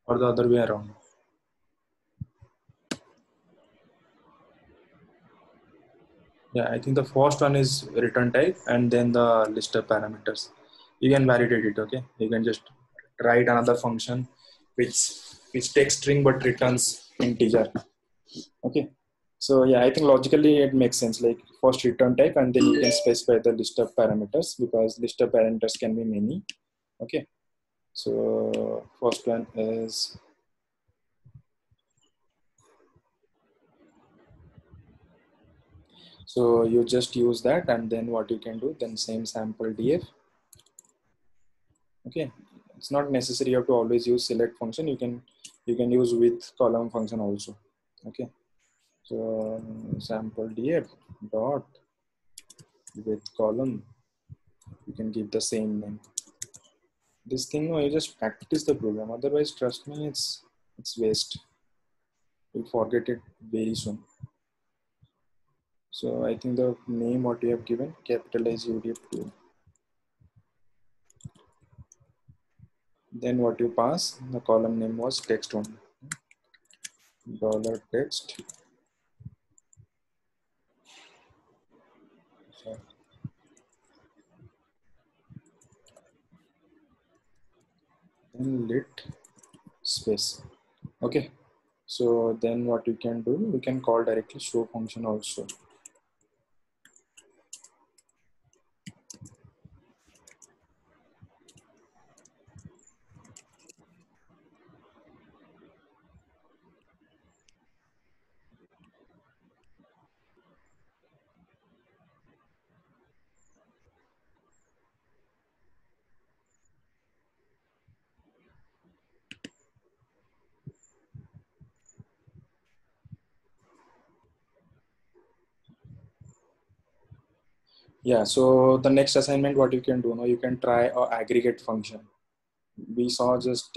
or the other way around. Yeah, I think the first one is return type and then the list of parameters. You can validate it. Okay. You can just write another function which takes string but returns integer. Okay, so yeah, I think logically it makes sense, like first return type and then you can specify the list of parameters, because list of parameters can be many. Okay, so first one is so you just use that, and then what you can do, then same sample df. Okay, it's not necessary you have to always use select function. You can use with column function also. Okay, so sample df dot with column, you can give the same name. This thing, no, you just practice the program, otherwise trust me, it's waste. You'll forget it very soon. So I think the name what you have given, capitalize UDF2. Then what you pass, the column name was text one. $text. Sorry. Then lit space. Okay. So then what you can do, you can call directly show function also. Yeah, so the next assignment, what you can do now, you can try a aggregate function. We saw just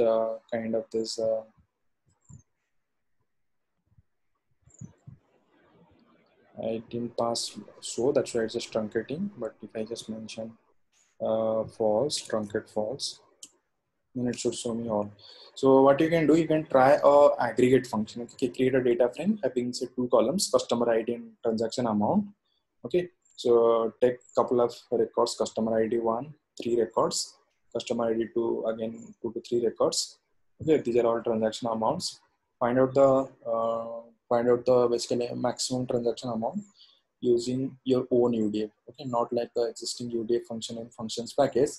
kind of this I didn't pass, so that's why it's just truncating. But if I just mention false, truncate false, then it should show me all. So what you can do, you can try a aggregate function. Okay, create a data frame having say 2 columns, customer ID and transaction amount. Okay, so take couple of records, customer ID 1, 3 records, customer ID 2, again 2 to 3 records. Okay, these are all transaction amounts. Find out the basically maximum transaction amount using your own UDF. Okay, not like the existing UDF function in functions package.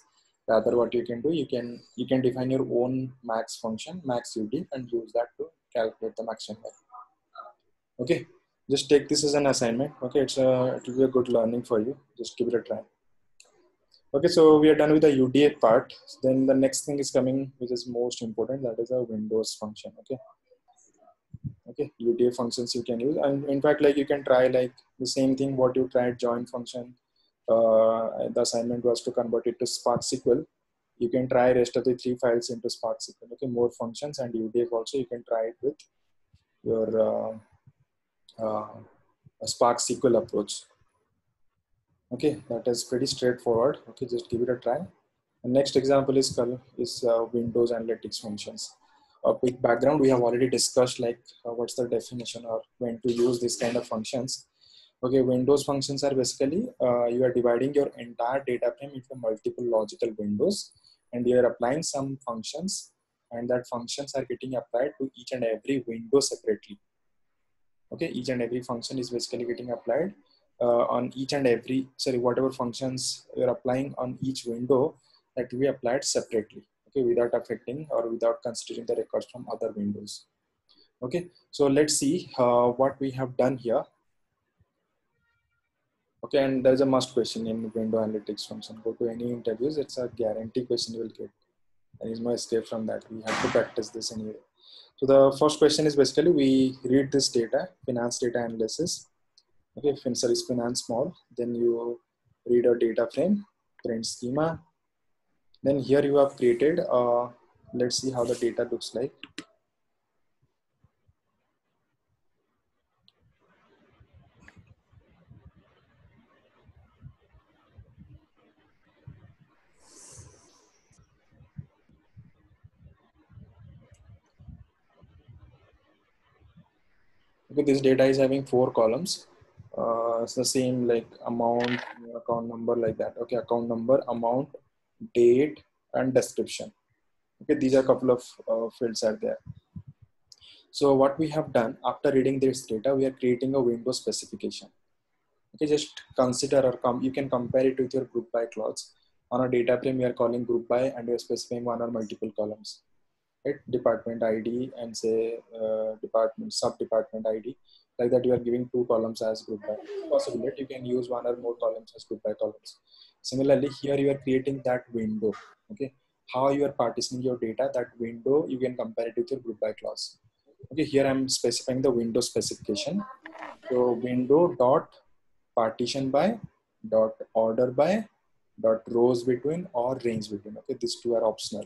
Rather, what you can do, you can define your own max function, max UDF, and use that to calculate the maximum value. Okay, just take this as an assignment. Okay, it will be a good learning for you. Just give it a try. Okay, so we are done with the UDF part. Then the next thing is coming, which is most important. That is a Windows function. Okay, UDF functions you can use, and in fact, like you can try like the same thing what you tried join function. The assignment was to convert it to Spark SQL. You can try rest of the 3 files into Spark SQL. Okay, more functions and UDF also you can try it with your Spark SQL approach. Okay, that is pretty straightforward. Okay, just give it a try. The next example is Windows Analytics functions. A quick background, we have already discussed like what's the definition or when to use this kind of functions. Okay, Windows functions are basically you are dividing your entire data frame into multiple logical windows, and you are applying some functions, and that functions are getting applied to each and every window separately. Okay, each and every function is basically getting applied on each and every, sorry, whatever functions you're applying on each window that we applied separately, okay, without affecting or without considering the records from other windows. Okay, so let's see what we have done here. Okay, and there's a must question in window analytics function. Go to any interviews, it's a guarantee question you will get. There is no escape from that. We have to practice this anyway. So the first question is basically we read this data, finance data analysis. Okay, is finance small, then you read a data frame, print schema. Then here you have created, let's see how the data looks like. Okay, this data is having 4 columns. It's the same like amount, account number, like that. Okay, account number, amount, date, and description. Okay, these are a couple of fields are there. So what we have done after reading this data, we are creating a window specification. Okay, just consider or you can compare it with your group by clause. On a data frame, we are calling group by and we are specifying one or multiple columns. Right? Department ID and say department, sub-department ID. Like that, you are giving 2 columns as group by. Possibility you can use 1 or more columns as group by columns. Similarly, here you are creating that window. Okay, how you are partitioning your data, that window you can compare it with your group by clause. Okay, here I'm specifying the window specification. So window dot partition by dot order by dot rows between or range between. Okay, these 2 are optional.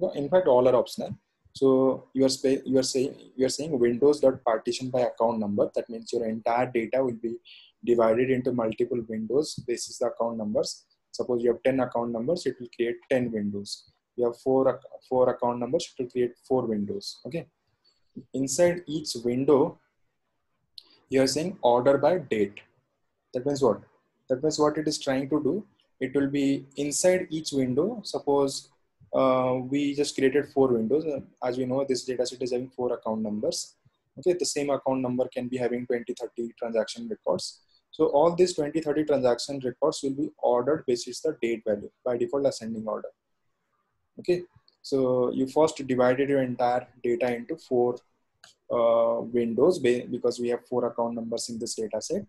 Okay, in fact, all are optional. So you are saying windows dot partition by account number. That means your entire data will be divided into multiple windows. This is the account numbers. Suppose you have 10 account numbers, it will create 10 windows. You have four account numbers, it will create 4 windows. Okay. Inside each window, you are saying order by date. That means what? That means what it is trying to do. It will be inside each window. Suppose we just created 4 windows. As we know, this data set is having 4 account numbers. Okay, the same account number can be having 20-30 transaction records. So all these 20-30 transaction records will be ordered basis the date value, by default ascending order. Okay, so you first divided your entire data into 4 windows because we have 4 account numbers in this data set,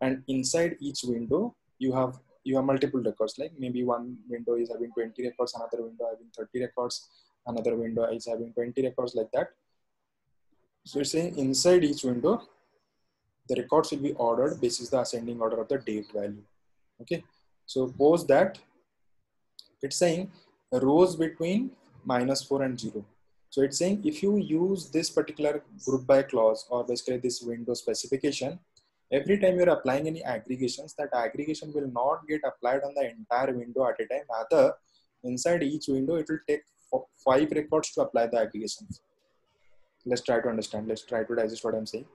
and inside each window you have multiple records. Like maybe one window is having 20 records, another window having 30 records, another window is having 20 records, like that. So you're saying inside each window the records will be ordered basis the ascending order of the date value. Okay, So post that, it's saying rows between -4 and 0. So it's saying if you use this particular group by clause or basically this window specification, every time you're applying any aggregations, that aggregation will not get applied on the entire window at a time. Rather, inside each window, it will take 5 records to apply the aggregations. Let's try to understand. Let's try to digest what I'm saying.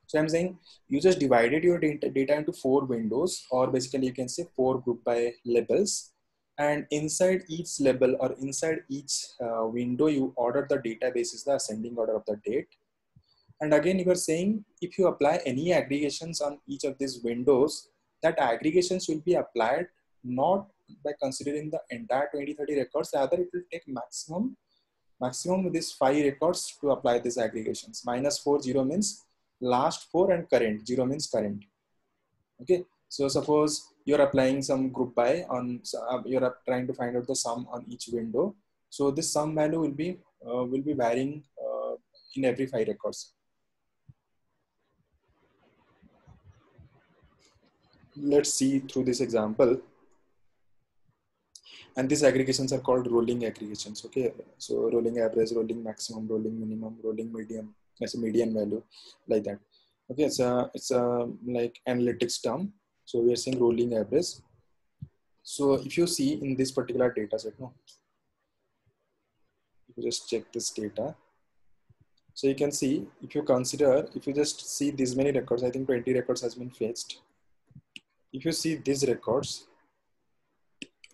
So I'm saying you just divided your data into 4 windows, or basically you can say 4 group by labels. And inside each label or inside each window, you order the database is the ascending order of the date. And again, you are saying if you apply any aggregations on each of these windows, that aggregations will be applied not by considering the entire 20-30 records, rather it will take maximum these 5 records to apply these aggregations. -4, 0 means last 4, and current 0 means current. Okay, so suppose you're applying some group by on, you're trying to find out the sum on each window. So this sum value will be varying in every 5 records. Let's see through this example. And these aggregations are called rolling aggregations. Okay, so rolling average, rolling maximum, rolling minimum, rolling median, as a median value, like that. Okay, it's a like analytics term. So we are saying rolling average. So if you see in this particular data set, no, if you just check this data, so you can see, if you just see these many records, I think 20 records has been fetched. If you see these records,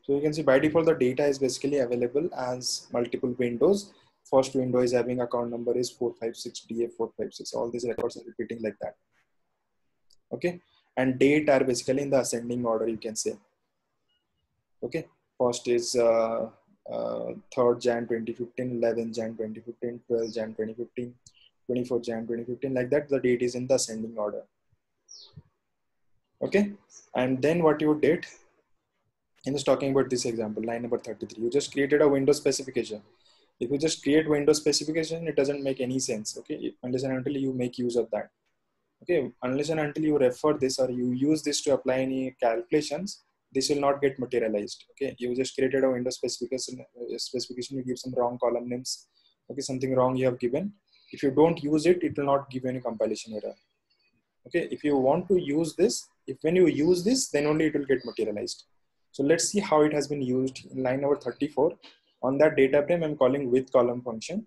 so you can see by default the data is basically available as multiple windows. First window is having account number is 456, DA 456. All these records are repeating like that. Okay, and date are basically in the ascending order, you can say. Okay, first is 3rd Jan 2015, 11 Jan 2015, 12 Jan 2015, 24 Jan 2015, like that. The date is in the ascending order. Okay, and then what you did, I'm just talking about this example, line number 33. You just created a window specification. If you just create window specification, it doesn't make any sense. Okay, unless and until you make use of that. Okay, unless and until you refer this or you use this to apply any calculations, this will not get materialized. Okay, you just created a window specification. You give some wrong column names. Okay, something wrong you have given. If you don't use it, it will not give any compilation error. Okay, if you want to use this, when you use this, then only it will get materialized. So let's see how it has been used in line number 34. On that data frame, I'm calling with column function.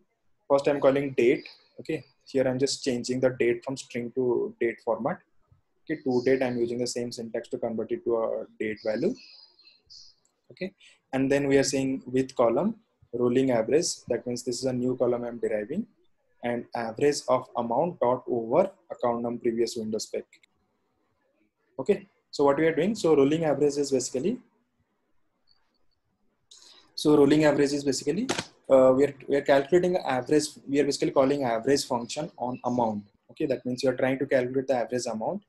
First, I'm calling date. Okay, here I'm just changing the date from string to date format. Okay, to date, I'm using the same syntax to convert it to a date value. Okay, and then we are saying with column rolling average. That means this is a new column I'm deriving, and average of amount dot over account number previous window spec. Okay, so what we are doing, so rolling average is basically, we are calculating average. We are basically calling average function on amount. Okay, that means you are trying to calculate the average amount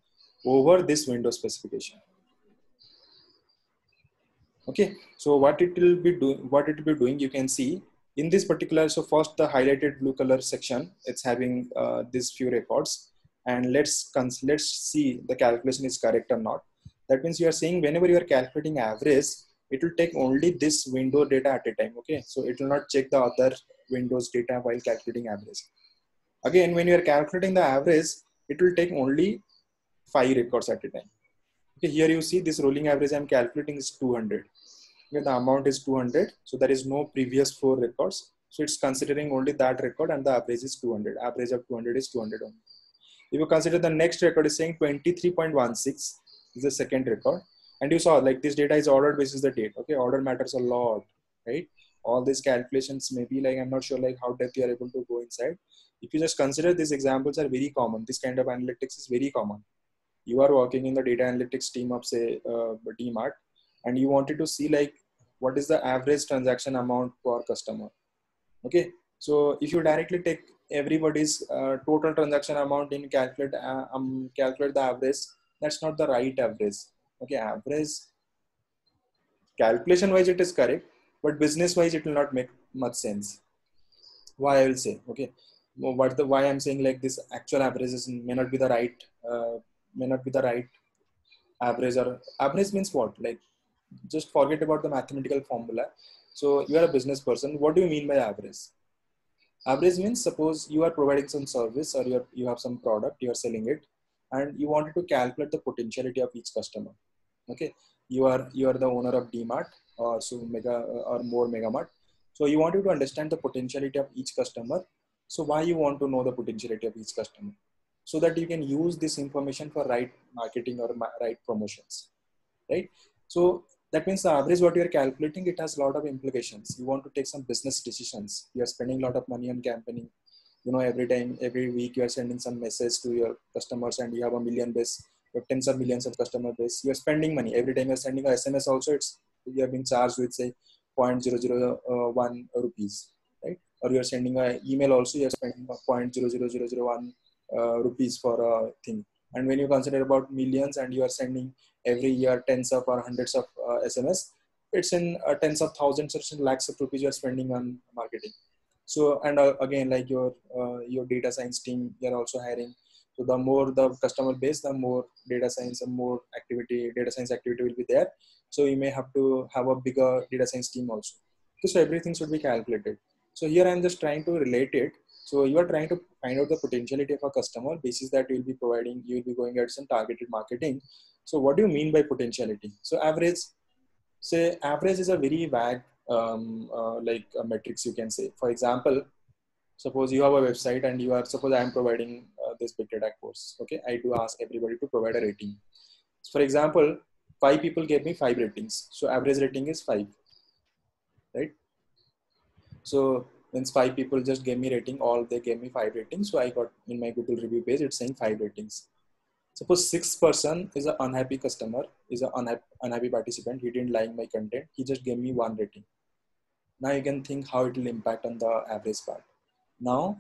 over this window specification. Okay, so what it will be doing, you can see in this particular. So first, the highlighted blue color section, it's having these few records, and let's see the calculation is correct or not. That means you are saying whenever you are calculating average, it will take only this window data at a time. Okay, so it will not check the other windows data while calculating average. Again, when you are calculating the average, it will take only 5 records at a time. Okay, here you see this rolling average I'm calculating is 200. Okay, the amount is 200, so there is no previous 4 records. So it's considering only that record, and the average is 200. Average of 200 is 200 only. If you consider the next record is saying 23.16 is the second record. And you saw like this data is ordered basis the date. Okay, order matters a lot, right? All these calculations maybe like, I'm not sure like how depth you are able to go inside. If you just consider these examples are very common. This kind of analytics is very common. You are working in the data analytics team of say DMart, and you wanted to see like what is the average transaction amount per customer. Okay, so if you directly take everybody's total transaction amount in calculate the average, that's not the right average. Okay, average calculation wise it is correct, but business wise it will not make much sense. Why I will say, okay, why I'm saying like this actual averages may not be the right average, or average means what, like just forget about the mathematical formula. So you are a business person. What do you mean by average? Average means suppose you are providing some service or you have some product, you are selling it, and you wanted to calculate the potentiality of each customer. Okay, you are the owner of DMart or so mega or more Megamart. So you wanted to understand the potentiality of each customer. So why you want to know the potentiality of each customer? So that you can use this information for right marketing or right promotions, right? So that means the average what you are calculating, it has a lot of implications. You want to take some business decisions. You are spending a lot of money on campaigning. You know, every week you are sending some message to your customers, and you have a million base, you have tens of millions of customer base. You are spending money every time you are sending a SMS. Also, you are being charged with say 0.0001 rupees, right? Or you are sending an email. Also, you are spending 0.00001 rupees for a thing. And when you consider about millions, and you are sending every year tens of or hundreds of SMS, it's in tens of thousands or lakhs of rupees you are spending on marketing. So, and again, like your data science team, you're also hiring. So the more the customer base, the more data science and more data science activity will be there. So you may have to have a bigger data science team also. So everything should be calculated. So here I'm just trying to relate it. So you are trying to find out the potentiality of a customer. Basis that you will be going at some targeted marketing. So what do you mean by potentiality? So average is a very vague like metrics, you can say. For example, suppose you have a website and suppose I am providing this big data course. Okay, I do ask everybody to provide a rating. For example, 5 people gave me 5 ratings. So average rating is 5, right? So means 5 people just gave me rating, all they gave me 5 ratings. So I got in my Google review page, it's saying 5 ratings. Suppose 6 person is an unhappy customer, is an unhappy participant. He didn't like my content. He just gave me 1 rating. Now you can think how it will impact on the average part. Now,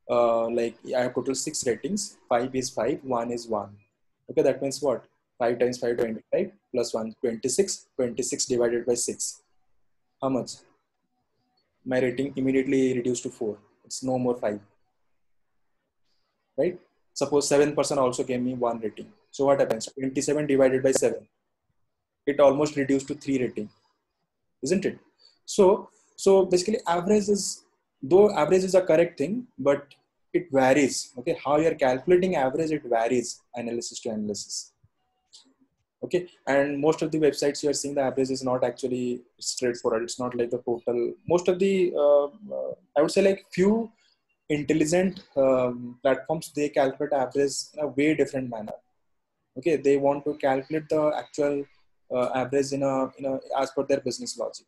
like I have total 6 ratings. 5 is 5, 1 is 1. Okay, that means what? 5 times 5, 25 plus 1, 26. 26 divided by 6. How much? My rating immediately reduced to 4. It's no more 5. Right? Suppose 7% also gave me 1 rating. So what happens? 27 divided by 7. It almost reduced to 3 rating. Isn't it? So basically average is, though average is a correct thing, but it varies. Okay, how you're calculating average, it varies analysis to analysis. Okay, and most of the websites you are seeing, the average is not actually straightforward. It's not like the total. Most of the I would say like few intelligent platforms, they calculate average in a way different manner. Okay, they want to calculate the actual average in a as per their business logic.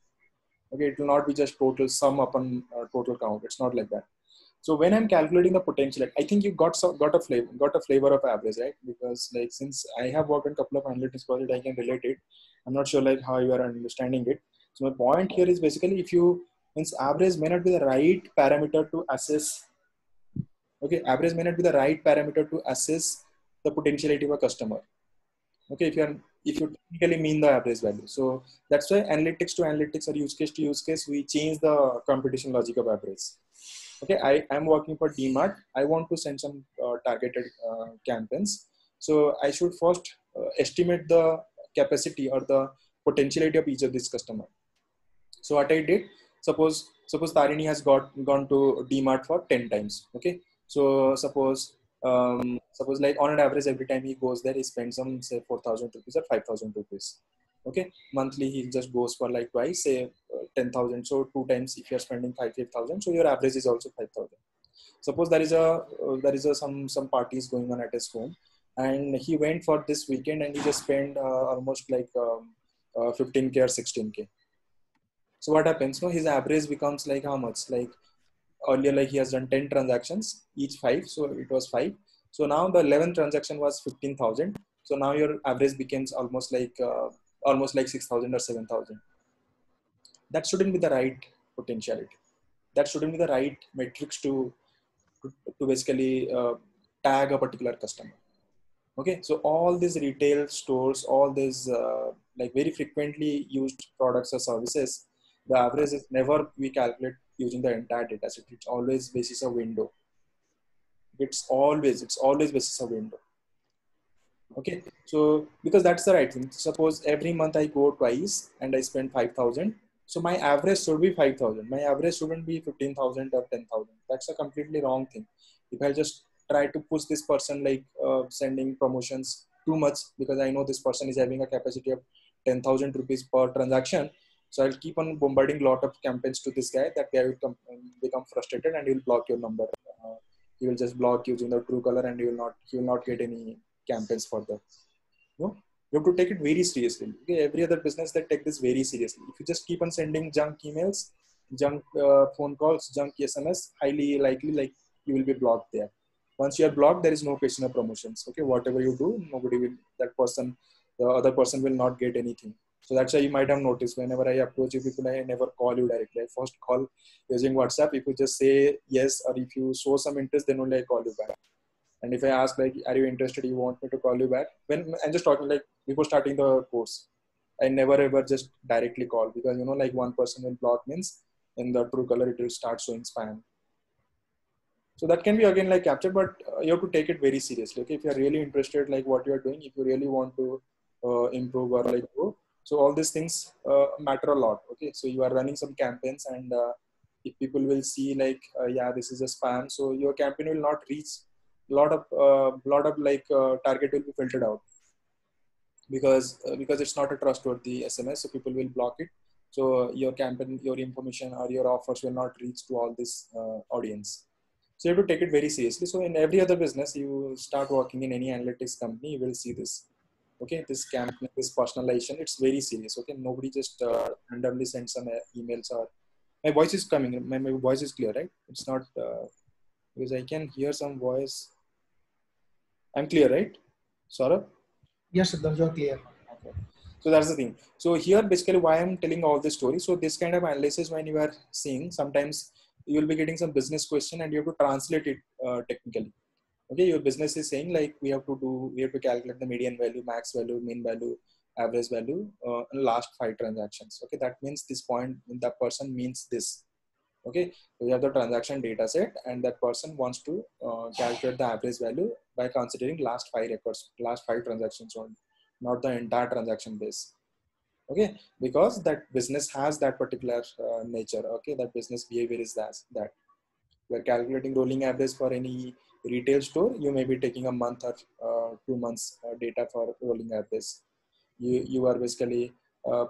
Okay, it will not be just total sum upon total count. It's not like that. So when I'm calculating the potential, I think you got a flavor of average, right? Because like since I have worked on a couple of analytics projects, I can relate it. I'm not sure like how you are understanding it. So my point here is basically means average may not be the right parameter to assess. Okay, average may not be the right parameter to assess the potentiality of a customer. Okay, if you technically mean the average value. So that's why analytics to analytics or use case to use case, we change the competition logic of average. Okay, I am working for DMart. I want to send some targeted campaigns. So I should first estimate the capacity or the potentiality of each of these customer. So what I did, suppose Tarini has gone to DMart for 10 times. Okay, so suppose like on an average every time he goes there, he spends some say 4,000 rupees or 5,000 rupees. Okay, monthly he just goes for like twice, say 10,000. So 2 times if you're spending 5,000, so your average is also 5,000. Suppose there is a some parties going on at his home, and he went for this weekend and he just spent almost like 15k or 16k. So what happens? No, his average becomes like how much? Like earlier, like he has done 10 transactions, each 5, so it was 5. So now the 11th transaction was 15,000. So now your average becomes almost like 6,000 or 7,000. That shouldn't be the right potentiality. That shouldn't be the right metrics to basically tag a particular customer. Okay, so all these retail stores, all these like very frequently used products or services, the average is never we calculate using the entire data set. It's always basis a window. It's always basis a window. Okay, so because that's the right thing. Suppose every month I go twice and I spend 5,000. So my average should be 5,000. My average shouldn't be 15,000 or 10,000. That's a completely wrong thing. If I just try to push this person like sending promotions too much because I know this person is having a capacity of 10,000 rupees per transaction. So I'll keep on bombarding a lot of campaigns to this guy. That guy will become frustrated and he will block your number. He will just block using the Truecaller and he will not get any campaigns for that. No, you have to take it very seriously. Okay? Every other business that take this very seriously. If you just keep on sending junk emails, junk phone calls, junk SMS, highly likely like you will be blocked there. Once you are blocked, there is no question of promotions. Okay, whatever you do, nobody will. The other person will not get anything. So that's why you might have noticed whenever I approach you people, I never call you directly. I first call using WhatsApp. If you just say yes or if you show some interest, then only I call you back. And if I ask like, are you interested? You want me to call you back? When I'm just talking like before starting the course, I never ever just directly call because like one person will block means in the Truecaller it will start showing spam. So that can be again like captured, but you have to take it very seriously. Okay, if you are really interested like what you are doing, if you really want to improve or like grow, so all these things matter a lot. Okay, so you are running some campaigns and if people will see like yeah this is a spam, so your campaign will not reach lot of like target will be filtered out because it's not a trustworthy SMS, so people will block it. So your campaign, your information or your offers will not reach to all this audience. So you have to take it very seriously. So in every other business, you start working in any analytics company, you will see this. Okay, this campaign, this personalization, it's very serious. Okay, nobody just randomly sends some emails or my voice is coming. My voice is clear, right? It's not because I can hear some voice. I'm clear, right, Saurabh? Yes, Siddharth, you're clear. Okay. So that's the thing. So here, basically, why I'm telling all this story. So this kind of analysis, when you are seeing, sometimes you will be getting some business question and you have to translate it technically. Okay, your business is saying like we have to calculate the median value, max value, mean value, average value in last 5 transactions. Okay, that means this point that person means this. Okay, so you have the transaction data set and that person wants to calculate the average value by considering last 5 records, last 5 transactions only, not the entire transaction base. Okay, because that business has that particular nature. Okay, that business behavior is that we're calculating rolling average for any retail store. You may be taking a month or 2 months data for rolling average. You are basically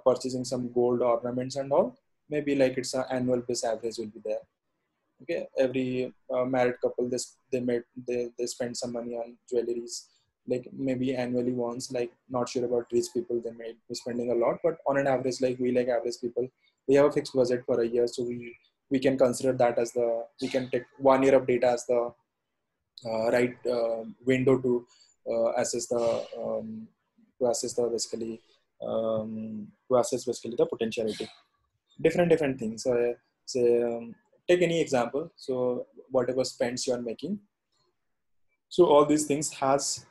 purchasing some gold ornaments and all. Maybe like it's an annual base average will be there. Okay, every married couple they spend some money on jewelries like maybe annually once. Like not sure about rich people, they may be spending a lot, but on an average, like we like average people, we have a fixed budget for a year, so we can consider that as we can take 1 year of data as the right window to assess the basically to assess basically the potentiality. Different things. Say take any example. So whatever spends you are making. So all these things has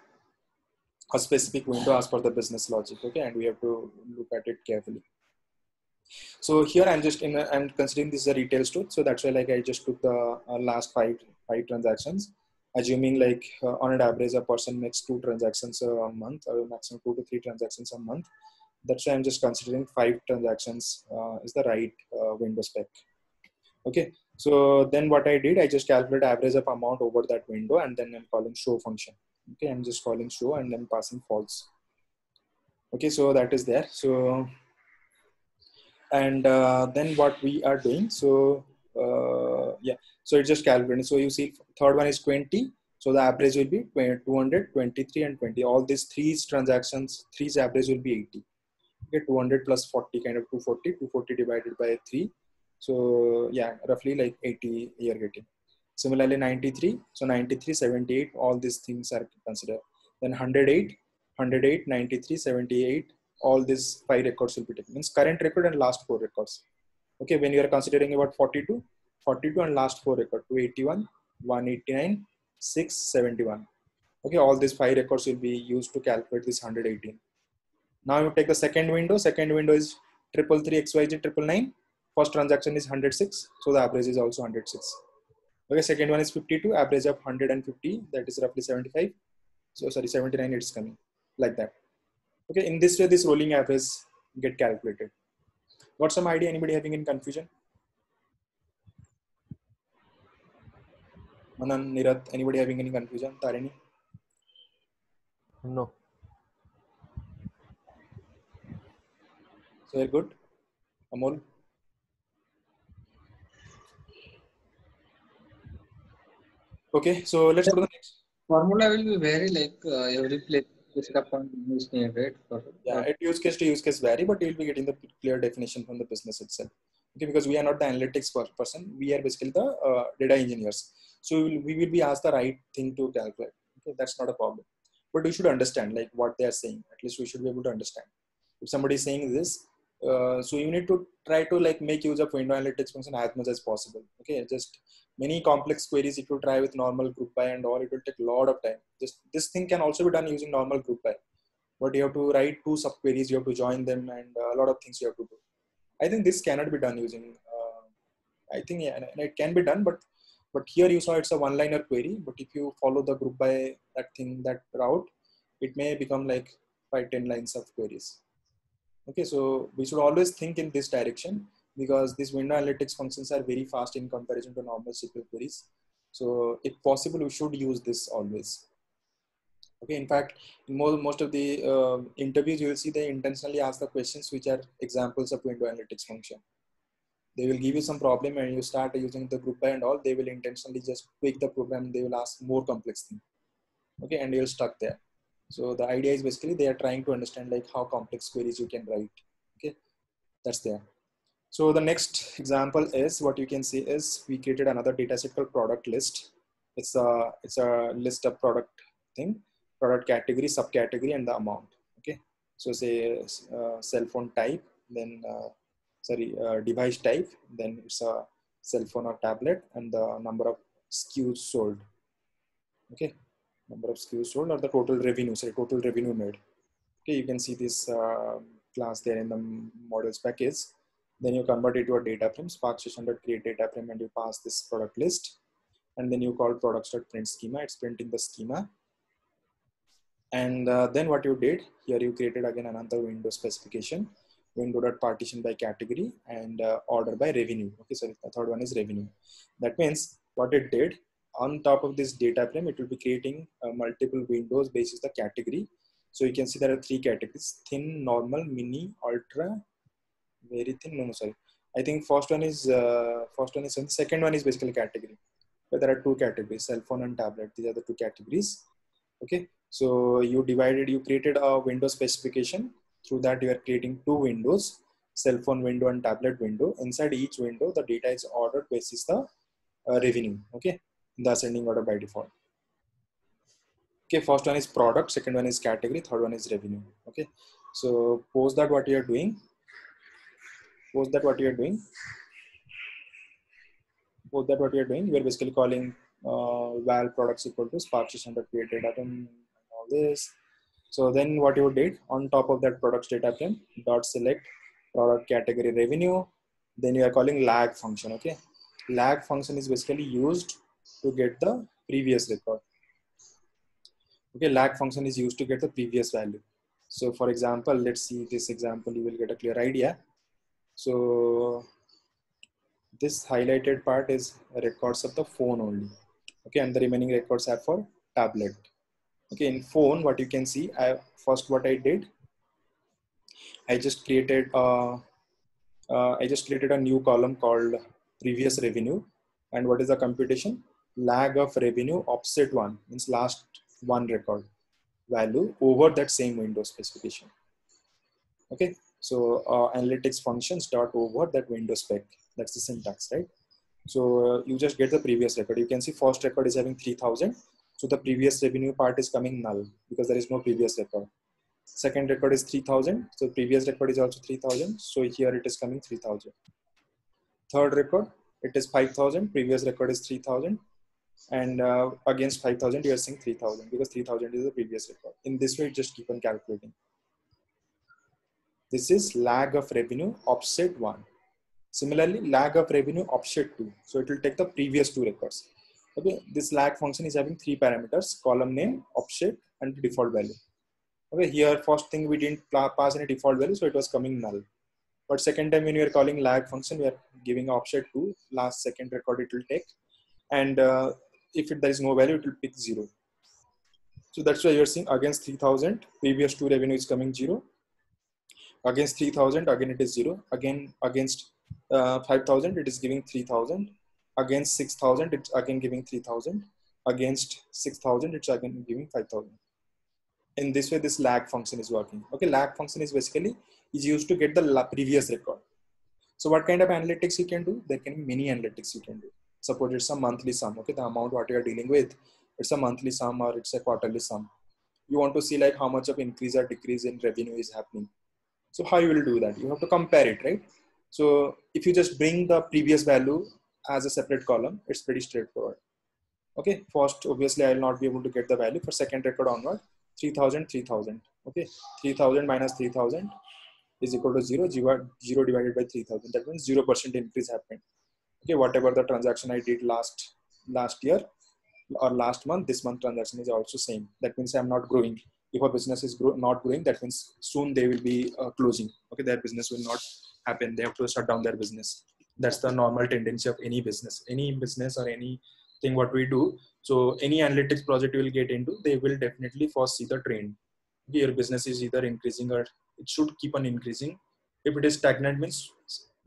a specific window as per the business logic. Okay, and we have to look at it carefully. So here I'm considering this is a retail store. So that's why like I just took the last five transactions, assuming like on an average a person makes 2 transactions a month or maximum 2 to 3 transactions a month. That's why I'm just considering 5 transactions is the right window spec. Okay, so then what I did, I just calculate average of amount over that window and then I'm calling show function. Okay, I'm just calling show and then passing false. Okay, so that is there. So and then what we are doing, so yeah, so it's just calculating. So you see third one is 20, so the average will be 200, 23 and 20. All these 3 transactions, 3's average will be 80. Okay, 200 plus 40, kind of 240 divided by 3, so yeah, roughly like 80 you're getting. Similarly 93, so 93, 78, all these things are considered. Then 108, 93, 78, all these 5 records will be taken. Means current record and last 4 records. Okay, when you are considering about 42 and last 4 record, 281, 189, 671. Okay, all these 5 records will be used to calculate this 118. Now you take the second window. Second window is 333 XYZ 999. First transaction is 106, so the average is also 106. Okay, second one is 52, average of 150, that is roughly 75. So sorry, 79 it's coming. like that. Okay, in this way, this rolling average get calculated. Got some idea? Anybody having any confusion? Manan, Nirath, anybody having any confusion? Tarini? No. So you're good? Amol? Okay, so let's go to the next. Formula will be vary like every place setup point is needed, right? Yeah, it use case to use case vary, but you'll be getting the clear definition from the business itself. Okay, because we are not the analytics person, we are basically the data engineers. So we will be asked the right thing to calculate. Okay, that's not a problem. But we should understand like what they are saying. At least we should be able to understand. If somebody is saying this, so you need to try to like make use of window analytics function as much as possible. Okay, just many complex queries if you try with normal group by and all, it will take a lot of time. Just this thing can also be done using normal group by, but you have to write 2 subqueries, you have to join them, and a lot of things you have to do. I think this cannot be done using. I think yeah, and it can be done, but here you saw it's a one-liner query. But if you follow the group by that route, it may become like 5-10 lines of queries. Okay, so we should always think in this direction because these window analytics functions are very fast in comparison to normal SQL queries. So if possible, we should use this always. Okay, in fact, in most of the interviews, you will see they intentionally ask the questions which are examples of window analytics function. They will give you some problem and you start using the group by and all, they will intentionally just tweak the program. They will ask more complex thing. Okay, and you're stuck there. So the idea is basically they are trying to understand like how complex queries you can write. Okay, that's there. So the next example is what you can see is we created another data set called product list. It's a list of product thing, product category, subcategory, and the amount. Okay, so say cell phone type, then device type, then it's a cell phone or tablet, and the number of SKUs sold. Okay, number of SKUs sold or the total revenue, total revenue made. Okay, you can see this class there in the models package. Then you convert it to a data frame, Spark session.create data frame, and you pass this product list. And then you call products.print schema, it's printing the schema. And then what you did, here you created again another window specification, window.partition by category and order by revenue. Okay, so the third one is revenue. That means what it did, on top of this data frame, it will be creating multiple windows based on the category. So you can see there are 3 categories: thin, normal, mini, ultra, very thin. No, sorry. I think first one is second one is basically category. But there are 2 categories: cell phone and tablet. These are the 2 categories. Okay. So you created a window specification. Through that, you are creating 2 windows: cell phone window and tablet window. Inside each window, the data is ordered basis the revenue. Okay, in the ascending order by default. Okay, first one is product, second one is category, third one is revenue. Okay, so post that what you are doing. You are basically calling val products equal to spark session.create data frame and all this. So then what you did on top of that products data frame dot select product category revenue. Then you are calling lag function. Okay, lag function is basically used to get the previous record. Okay, lag function is used to get the previous value. So for example, let's see this example, you will get a clear idea. So this highlighted part is records of the phone only. Okay, and the remaining records are for tablet. Okay, in phone, what you can see, what I did, I just created a new column called previous revenue. And what is the computation? Lag of revenue offset 1 means last 1 record value over that same window specification. Okay, so analytics functions dot over that window spec. That's the syntax, right? So you just get the previous record. You can see first record is having 3000. So the previous revenue part is coming null because there is no previous record. Second record is 3000. So previous record is also 3000. So here it is coming 3000. Third record, it is 5000. Previous record is 3000. And against 5000, you are seeing 3000 because 3000 is the previous record. In this way, just keep on calculating. This is lag of revenue offset 1. Similarly, lag of revenue offset 2. So it will take the previous 2 records. Okay, this lag function is having 3 parameters: column name, offset, and default value. Okay, here first thing we didn't pass any default value, so it was coming null. But second time when we are calling lag function, we are giving offset to last second record it will take, and if there is no value, it will pick 0. So that's why you're seeing against 3000, previous 2 revenue is coming 0. Against 3000, again it is 0. Again against 5000, it is giving 3000. Against 6000, it's again giving 3000. Against 6000, it's again giving 5000. In this way, this lag function is working. Okay, lag function is basically is used to get the previous record. So what kind of analytics you can do? There can be many analytics you can do. Suppose it's a monthly sum. Okay, the amount what you are dealing with, it's a monthly sum or it's a quarterly sum. You want to see like how much of increase or decrease in revenue is happening. So how you will do that? You have to compare it, right? So if you just bring the previous value as a separate column, it's pretty straightforward. Okay, first obviously I will not be able to get the value for second record onward. 3000, 3000. Okay, 3000 minus 3000 is equal to 0. 0 divided by 3000. That means 0% increase happened. Okay, whatever the transaction I did last year or last month, this month transaction is also same. That means I'm not growing. If a business is not growing, that means soon they will be closing. Okay, their business will not happen. They have to shut down their business. That's the normal tendency of any business or anything what we do. So any analytics project you will get into, they will definitely first see the trend. Your business is either increasing or it should keep on increasing. If it is stagnant, means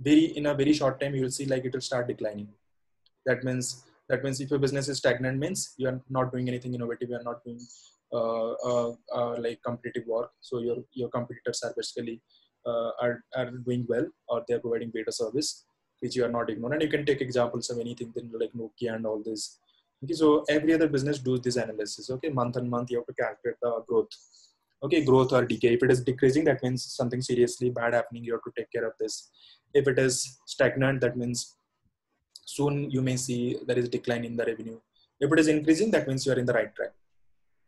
in a very short time you will see like it will start declining. That means if your business is stagnant, means you are not doing anything innovative, you are not doing like competitive work. So your competitors are basically are doing well, or they are providing better service, which you are not ignoring. And you can take examples of anything like Nokia and all this. Okay, so every other business does this analysis. Okay, month on month you have to calculate the growth. Okay, growth or decay. If it is decreasing, that means something seriously bad happening. You have to take care of this. If it is stagnant, that means soon you may see there is a decline in the revenue. If it is increasing, that means you are in the right track.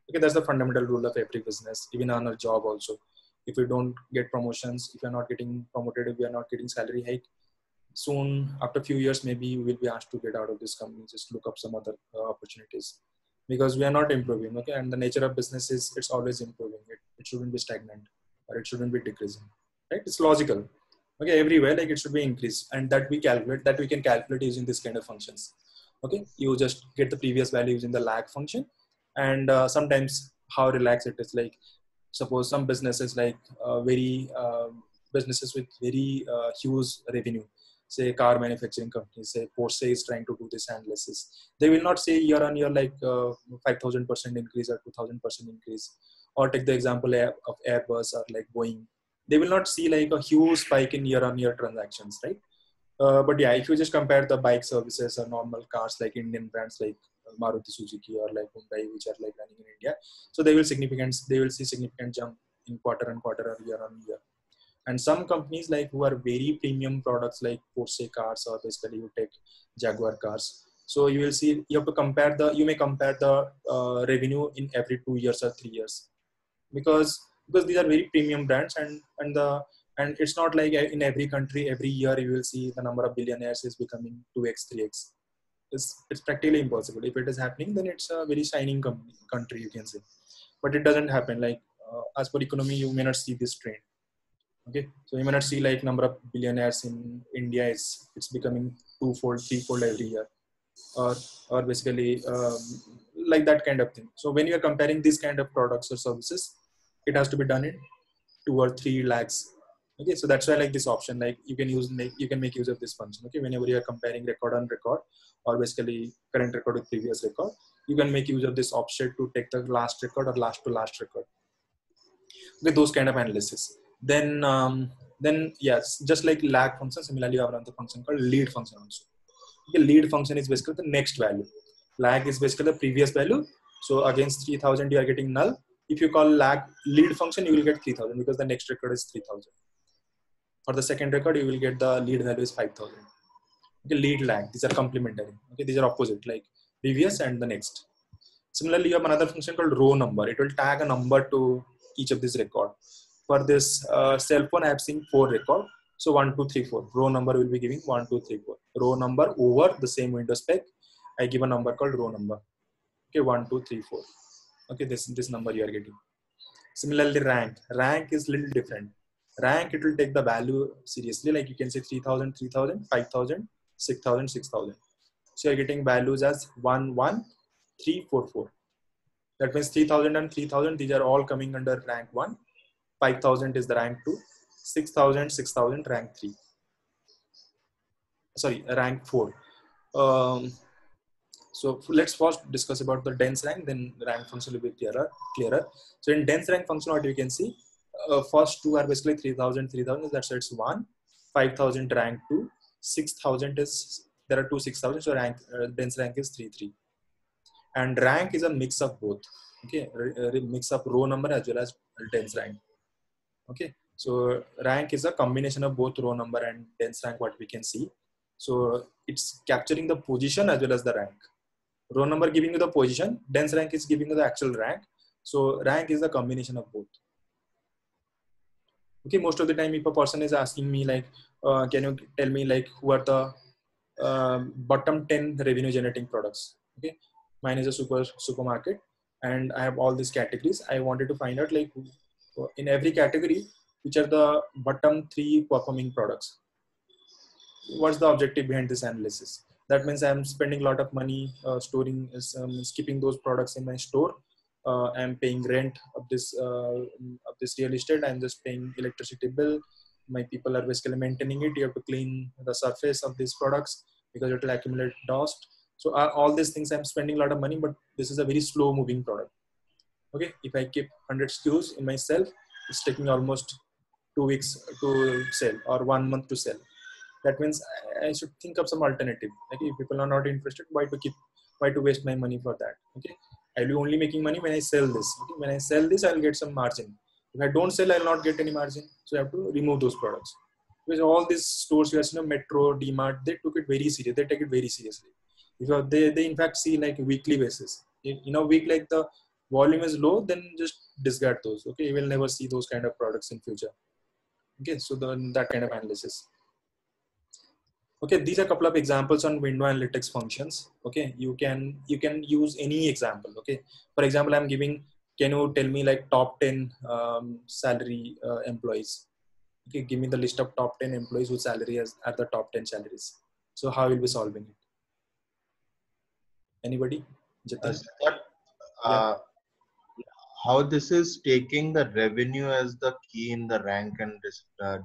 Okay, that's the fundamental rule of every business, even on a job also. If you don't get promotions, if you're not getting promoted, if you're not getting salary hike, soon after a few years, maybe you will be asked to get out of this company, just look up some other opportunities, because we are not improving. Okay, and the nature of business is it's always improving. It shouldn't be stagnant, or it shouldn't be decreasing, right? It's logical. Okay, everywhere like it should be increased, and that we can calculate using this kind of functions. Okay, you just get the previous value using the lag function, and sometimes how relaxed it is. Like suppose some businesses like businesses with very huge revenue, say car manufacturing companies, say Porsche is trying to do this analysis. They will not say year on year like 5,000% increase or 2,000% increase. Or take the example of Airbus or like Boeing. They will not see like a huge spike in year on year transactions, right? But yeah, if you just compare the bike services or normal cars like Indian brands like Maruti Suzuki or like Hyundai, which are like running in India, so they will see significant jump in quarter on quarter or year on year. And some companies like who are very premium products like Porsche cars, or basically you take Jaguar cars. So you will see, you may compare the revenue in every 2 years or 3 years, because these are very premium brands, and it's not like in every country every year you will see the number of billionaires is becoming 2x 3x. It's practically impossible. If it is happening, then it's a very shining country, you can say. But it doesn't happen. Like as per economy, you may not see this trend. Okay, so you may not see like number of billionaires in India it's becoming 2-fold, 3-fold every year, or basically like that kind of thing. So when you are comparing these kind of products or services, it has to be done in 2 or 3 lakhs. Okay, so that's why like this option, like you can make use of this function. Okay, whenever you are comparing record on record, or basically current record with previous record, you can make use of this offset to take the last record or last to last record. With those kind of analysis, then yes, just like lag function, similarly you have another function called lead function also. Okay, lead function is basically the next value. Lag is basically the previous value. So against 3000 you are getting null. If you call lead function, you will get 3000 because the next record is 3000. For the second record, you will get the lead value is 5000. Okay, lead lag, these are complementary. Okay, these are opposite, like previous and the next. Similarly, you have another function called row number. It will tag a number to each of this record. For this cell phone, I have seen 4 record. So 1, 2, 3, 4. Row number will be giving 1, 2, 3, 4. Row number over the same window spec, I give a number called row number. Okay, 1, 2, 3, 4. Okay, this number you are getting. Similarly, rank is little different. Rank, it will take the value seriously. Like you can say 3000, 3000, 5000, 6000, 6000. So you're getting values as 1, 1, 3, 4, 4. That means 3000 and 3000, these are all coming under rank 1. 5000 is the rank 2. 6000, 6000, rank 3. Sorry, rank 4. So let's first discuss about the dense rank, then rank function will be clearer. So in dense rank function, what you can see, first two are basically 3000, 3000, that's why it's 1. 5000 rank 2. 6000 is, there are two 6000, so rank dense rank is 3, 3. And rank is a mix of both. Okay, mix of row number as well as dense rank. Okay, so rank is a combination of both row number and dense rank, what we can see. So it's capturing the position as well as the rank. Row number giving you the position, dense rank is giving you the actual rank. So rank is the combination of both. Okay, most of the time if a person is asking me like, can you tell me like who are the bottom 10 revenue generating products? Okay, mine is a supermarket and I have all these categories. I wanted to find out like in every category, which are the bottom 3 performing products. What's the objective behind this analysis? That means I'm spending a lot of money keeping those products in my store. I'm paying rent of this real estate. I'm just paying electricity bill. My people are basically maintaining it. You have to clean the surface of these products because it will accumulate dust. So all these things I'm spending a lot of money, but this is a very slow moving product. Okay, if I keep 100 SKUs in my shelf, it's taking almost 2 weeks to sell or 1 month to sell. That means I should think of some alternative. Okay, if people are not interested, why to waste my money for that? Okay, I'll be only making money when I sell this. Okay, when I sell this, I'll get some margin. If I don't sell, I'll not get any margin. So I have to remove those products. Because all these stores, you have Metro, DMart, they took it very serious. They take it very seriously. If they in fact see like weekly basis. In a week like the volume is low, then just discard those. Okay, you will never see those kind of products in future. Okay, so that kind of analysis. Okay, these are a couple of examples on window analytics functions. Okay, you can use any example. Okay, for example, I'm giving, can you tell me like top 10 salary employees? Okay, give me the list of top 10 employees whose salary are the top 10 salaries. So how will be solving it? Anybody? How this is taking the revenue as the key in the rank and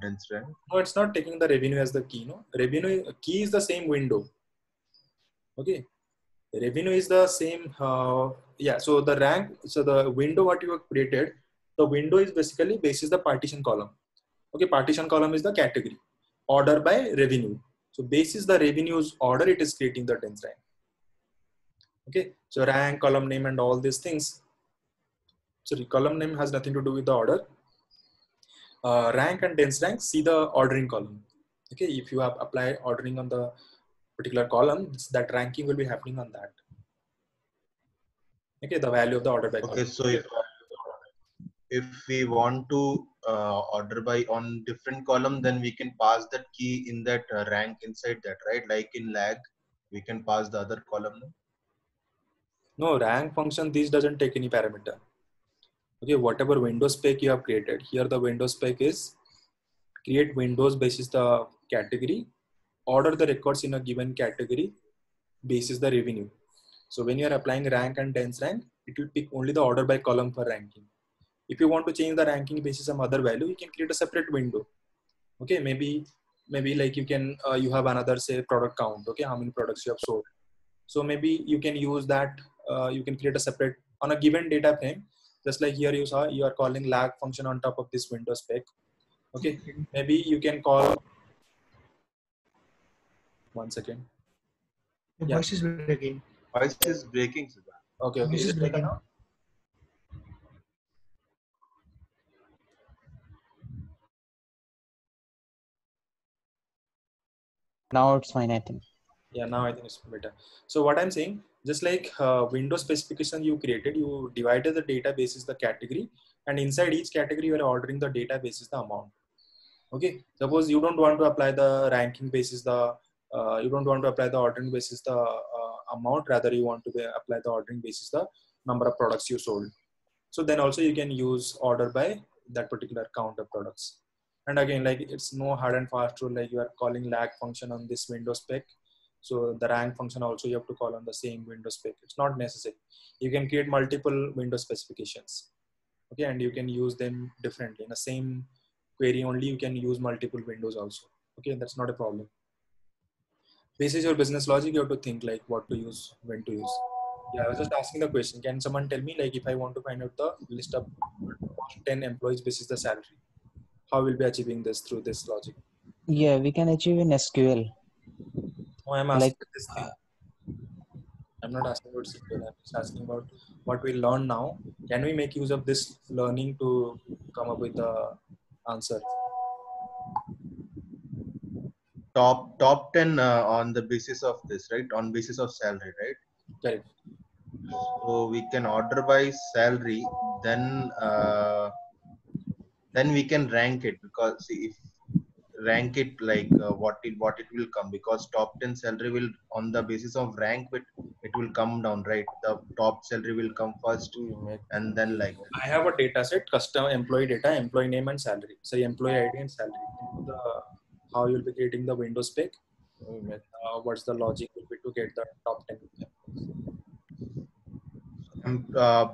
dense rank? No, it's not taking the revenue as the key. No, revenue key is the same window. Okay, revenue is the same. Yeah. So the rank, so the window what you have created, the window is basically basis the partition column. Okay, partition column is the category, order by revenue. So basis the revenues order, it is creating the dense rank. Okay, so rank, column name, and all these things. Sorry, column name has nothing to do with the order. Rank and dense rank, see the ordering column. Okay, if you have applied ordering on the particular column, that ranking will be happening on that. Okay, the value of the order by column. Okay, so if we want to order by on different column, then we can pass that key in that rank inside that, right? Like in lag, we can pass the other column. No, rank function, this doesn't take any parameter. Okay, whatever window spec you have created, here the window spec is create windows basis the category, order the records in a given category basis the revenue. So when you are applying rank and dense rank, it will pick only the order by column for ranking. If you want to change the ranking basis some other value, you can create a separate window. Okay, maybe like you can you have another say product count. Okay, how many products you have sold. So maybe you can use that. You can create a separate on a given data frame. Just like here you saw, you are calling lag function on top of this window spec. Okay, maybe you can call. 1 second. The voice is breaking. Voice is breaking, Siddharth. Okay, okay. Voice is breaking. Now it's fine, I think. Yeah, now I think it's better. So what I'm saying, just like window specification you created, you divided the database is the category, and inside each category you are ordering the database is the amount. Okay, suppose you don't want to apply the ranking basis the you don't want to apply the ordering basis the amount, rather you want to apply the ordering basis the number of products you sold. So then also you can use order by that particular count of products. And again, like it's no hard and fast rule, like you are calling lag function on this window spec. So the rank function also you have to call on the same window spec. It's not necessary. You can create multiple window specifications. Okay, and you can use them differently. In the same query only, you can use multiple windows also. Okay, that's not a problem. Basis your business logic, you have to think like what to use, when to use. Yeah, I was just asking the question. Can someone tell me, like, if I want to find out the list of 10 employees basis the salary, how will be achieving this through this logic? Yeah, we can achieve in SQL. Oh, I'm asking Like, this thing. I'm not asking about SQL. I'm just asking about what we learn now. Can we make use of this learning to come up with the answer? Top 10 on the basis of this, right? On basis of salary, right? Correct. So we can order by salary, then we can rank it, because see, if rank it like what it will come, because top 10 salary will, on the basis of rank, but it will come down, right? The top salary will come first, and then like that. I have a data set, custom employee data, employee name and salary. So employee ID and salary. How you'll be creating the window spec. What's the logic will be to get the top 10 employees.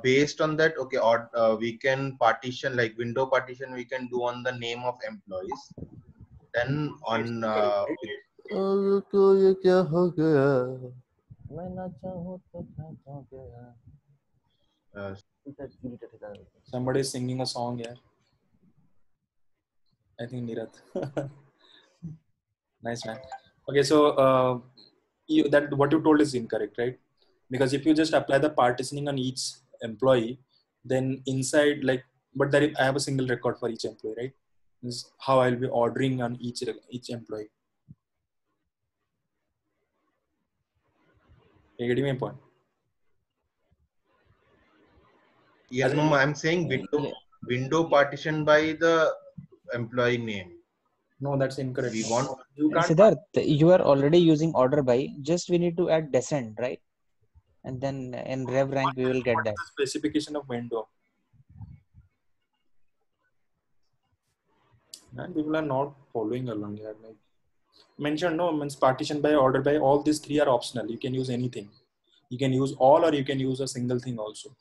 Based on that, okay, or we can partition, like window partition we can do on the name of employees, then on Somebody is singing a song here. I think Nirath. Nice, man. Okay, so what you told is incorrect, right? Because if you just apply the partitioning on each employee, then inside, like, but there I have a single record for each employee, right? This is how I'll be ordering on each employee. You getting my point? Yes, no, I'm saying window partition by the employee name. No, that's incorrect. We want Siddharth, you are already using order by. Just we need to add descent, right? And then in rev rank we will get that. What is the specification of window? And people are not following along here. Like mentioned, no, means partition by, order by. All these three are optional. You can use anything. You can use all, or you can use a single thing also.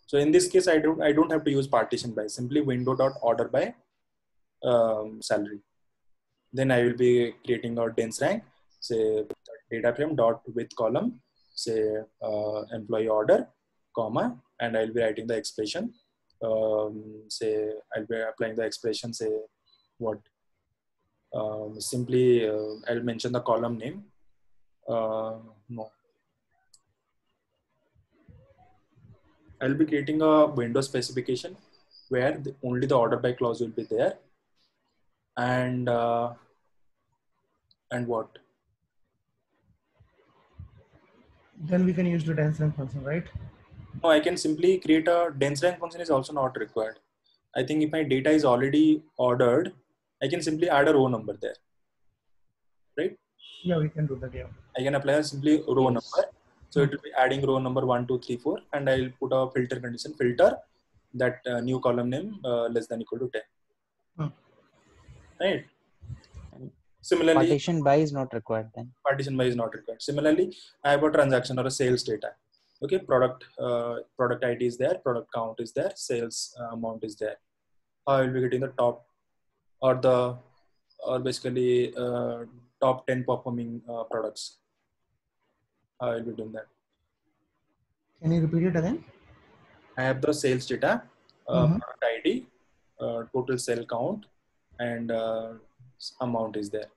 So in this case, I don't have to use partition by. Simply window dot order by salary. Then I will be creating a dense rank. Say data frame dot with column. Say employee order, comma, and I'll be writing the expression. Say I'll be applying the expression. Say what? Simply I'll mention the column name. No. I'll be creating a window specification where only the order by clause will be there. And what? Then we can use the dense rank function, right? No, I can simply create a dense rank function is also not required. I think if my data is already ordered, I can simply add a row number there, right? Yeah, we can do that. Yeah. I can apply a simply row number. So it will be adding row number 1, 2, 3, 4, and I'll put a filter condition, filter that new column name less than equal to 10. Right. Similarly, partition by is not required then. Partition by is not required. Similarly, I have a transaction or a sales data. Okay, product ID is there, product count is there, sales amount is there. I will be getting the top or basically top 10 performing products. I will be doing that. Can you repeat it again? I have the sales data, product ID, total sale count, and amount is there.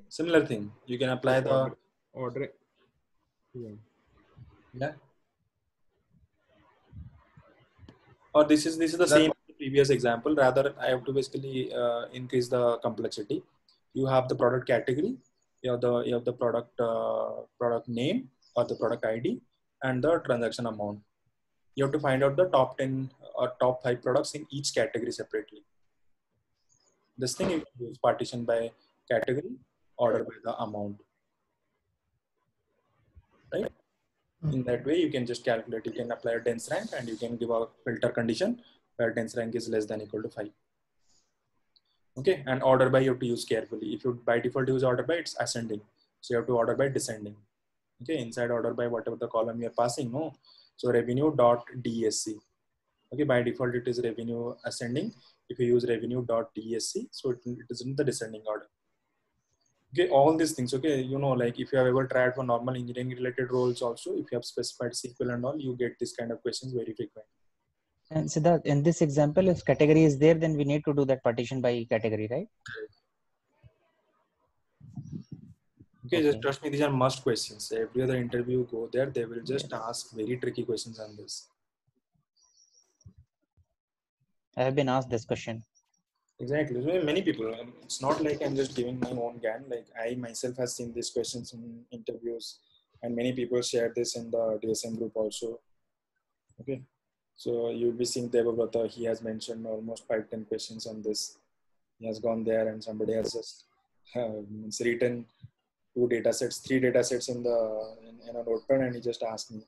Similar thing, you can apply the order. Yeah. Or this is the same previous example. Rather, I have to basically increase the complexity. You have the product category, you have the product name or the product ID, and the transaction amount. You have to find out the top 10 or top 5 products in each category separately. This thing you can use partition by category, order by the amount, right? In that way, you can just calculate, you can apply a dense rank and you can give a filter condition where dense rank is less than equal to 5. Okay, and order by you have to use carefully. If you by default use order by, it's ascending. So you have to order by descending. Okay, inside order by whatever the column you're passing, no? So revenue dot DSC. Okay, by default it is revenue ascending. If you use revenue dot DSC, so it is in the descending order. Okay, all these things. Okay, you know, like if you have ever tried for normal engineering related roles also, if you have specified SQL and all, you get this kind of questions very frequent. And Siddharth, in this example, if category is there, then we need to do that partition by category, right? Okay, just trust me, these are must questions. Every other interview you go there, they will just ask very tricky questions on this. I have been asked this question. Exactly. So many people, it's not like I'm just giving my own GAN. Like I myself have seen these questions in interviews, and many people share this in the DSM group also. Okay. So you'll be seeing Devabrata, he has mentioned almost 5-10 questions on this. He has gone there and somebody has just written 2 data sets, 3 data sets in a notepad, and he just asked me,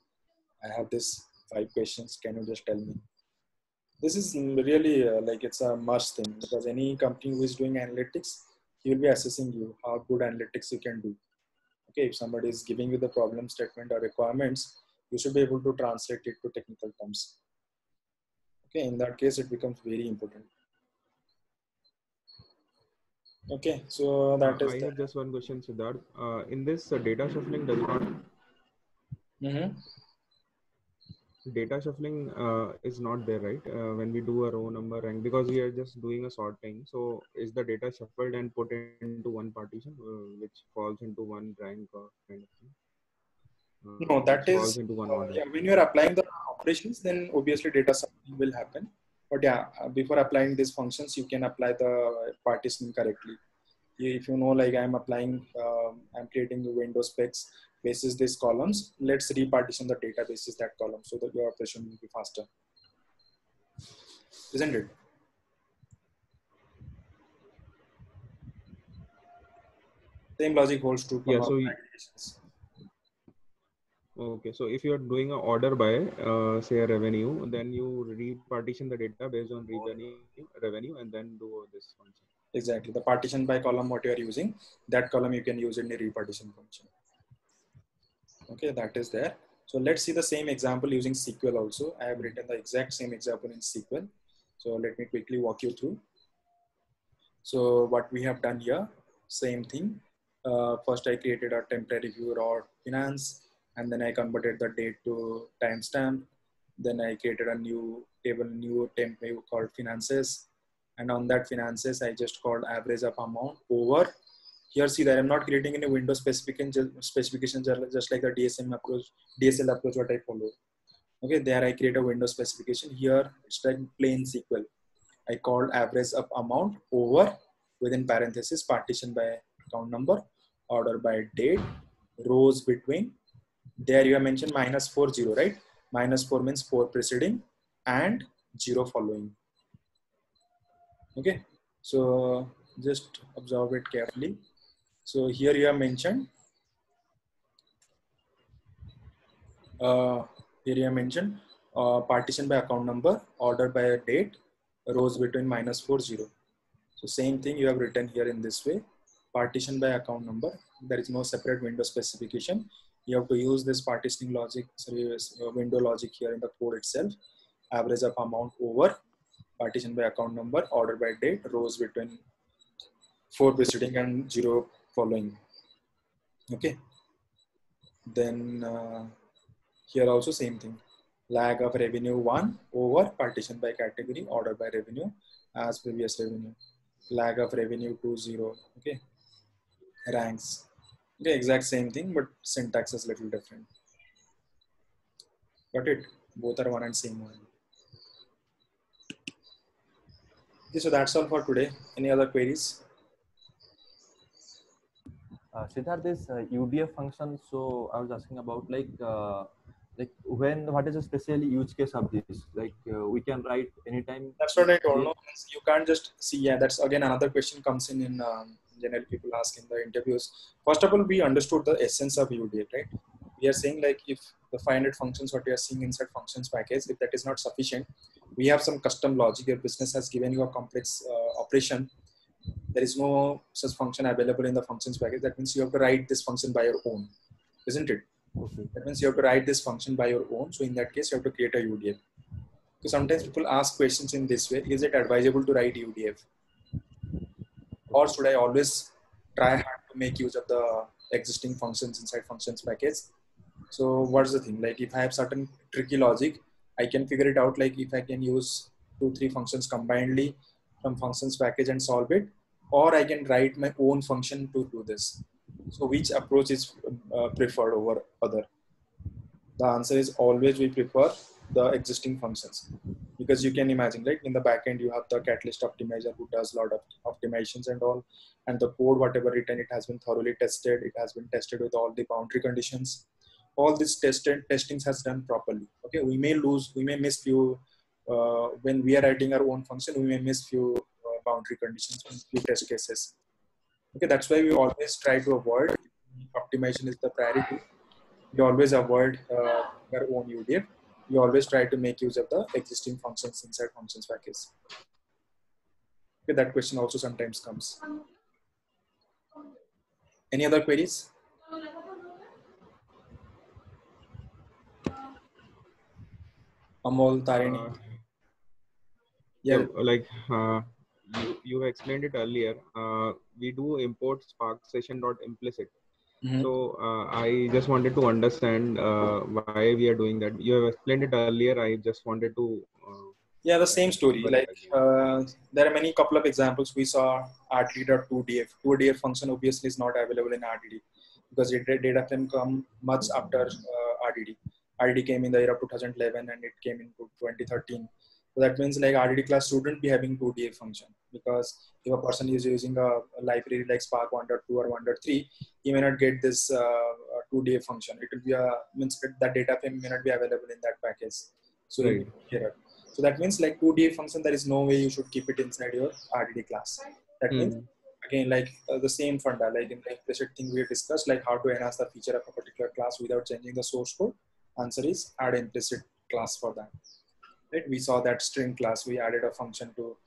I have this 5 questions, can you just tell me? This is really like it's a must thing, because any company who is doing analytics, he will be assessing you how good analytics you can do. Okay, if somebody is giving you the problem statement or requirements, you should be able to translate it to technical terms. Okay, in that case, it becomes very important. Okay, so that is. I have just one question, Siddharth. In this data shuffling does not. Data shuffling is not there, right? When we do a row number rank, because we are just doing a sorting. So is the data shuffled and put into one partition, which falls into one rank or kind of thing? No, that is yeah, when you are applying the operations, then obviously data shuffling will happen. But yeah, before applying these functions, you can apply the partitioning correctly. If you know, like I'm applying, I'm creating the Windows specs basis these columns, let's repartition the data basis that column so that your operation will be faster. Isn't it? Same logic holds true for normal applications. Okay, so if you are doing an order by, say a revenue, then you repartition the data based on revenue, and then do this function. Exactly, the partition by column what you are using, that column you can use in the repartition function. Okay, that is there. So let's see the same example using SQL also. I have written the exact same example in SQL. So let me quickly walk you through. So what we have done here, same thing. First I created a temporary view raw finance, and then I converted the date to timestamp. Then I created a new table, new temp view called finances. And on that finances, I just called average of amount over. Here, see that I'm not creating any window specification just like the DSL approach what I follow. Okay, there I create a window specification. Here it's like plain SQL. I called average of amount over within parenthesis partition by account number, order by date, rows between. There you have mentioned -40, right? -4 means 4 preceding and 0 following. Okay, so just observe it carefully. So here you have mentioned, partition by account number, order by a date, rows between -40. So same thing you have written here in this way, partition by account number. There is no separate window specification. You have to use this partitioning logic, window logic here in the code itself. Average of amount over, partition by account number, order by date, rows between 4 preceding and 0 following. Okay. Then here also same thing. Lag of revenue 1 over partition by category, order by revenue as previous revenue. Lag of revenue 2 0. Okay. Ranks. Okay, exact same thing, but syntax is little different. Got it? Both are one and same one. Okay, so that's all for today. Any other queries? Siddharth, this UDF function, so I was asking about, like, like what is the special use case of this? Like we can write anytime. That's what I told. No, you can't just see. Yeah, that's again another question comes in general people ask in the interviews. First of all, we understood the essence of UDF, right? We are saying like if the 500 functions what we are seeing inside functions package, if that is not sufficient, we have some custom logic. Your business has given you a complex operation. There is no such function available in the functions package. That means you have to write this function by your own, isn't it? Okay. That means you have to write this function by your own. So in that case, you have to create a UDF. So sometimes people ask questions in this way: is it advisable to write UDF, or should I always try hard to make use of the existing functions inside functions package? So what's the thing? Like if I have certain tricky logic, I can figure it out. Like if I can use 2-3 functions combinedly from functions package and solve it, or I can write my own function to do this. So which approach is preferred over other? The answer is always we prefer the existing functions, because you can imagine, like in the backend you have the catalyst optimizer who does a lot of optimizations and all, and the code whatever written, it has been thoroughly tested. It has been tested with all the boundary conditions. All this testings has done properly. Okay, we may miss few when we are writing our own function. We may miss few boundary conditions, few test cases. Okay, that's why we always try to avoid optimization is the priority. We always avoid our own UDF. We always try to make use of the existing functions inside functions package. Okay, that question also sometimes comes. Any other queries? Amol, Tarini. Yeah. So, like you explained it earlier. We do import Spark session.implicit. Mm-hmm. So I just wanted to understand why we are doing that. You have explained it earlier. I just wanted to. Yeah, the same story. Like there are many couple of examples. We saw RTD.2DF. 2DF function obviously is not available in RTD because data frame come much after RTD. RTD came in the year of 2011 and it came into 2013. So that means like RTD class shouldn't be having 2DF function, because if a person is using a library like Spark 1.2 or 1.3, he may not get this 2DF function. It will be means that data frame may not be available in that package. So Right. here. So that means like 2DF function, there is no way you should keep it inside your RTD class. That means again like the same funda, like in the implicit thing we discussed, like how to enhance the feature of a particular class without changing the source code. Answer is add implicit class for that. Right? We saw that string class. We added a function to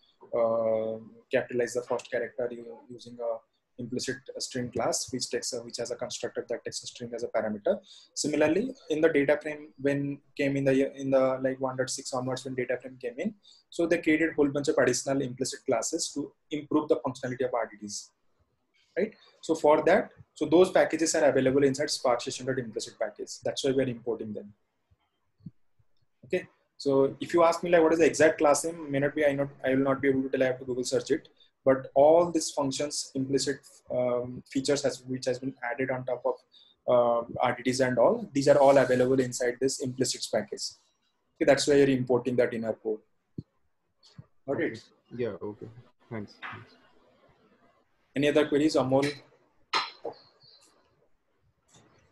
capitalize the first character using a implicit string class, which has a constructor that takes a string as a parameter. Similarly, in the data frame, when came in the like 1.6 onwards, when data frame came in, so they created a whole bunch of additional implicit classes to improve the functionality of RTDs. Right? So for that, so those packages are available inside Spark session.implicit package. That's why we are importing them. Okay. So if you ask me like what is the exact class name, may not be, I will not be able to tell. I have to Google search it. But all these functions, implicit features which has been added on top of RTDs and all, these are all available inside this implicit package. Okay, that's why you're importing that in our code. Got it? Yeah. Okay. Thanks. Any other queries, Amol,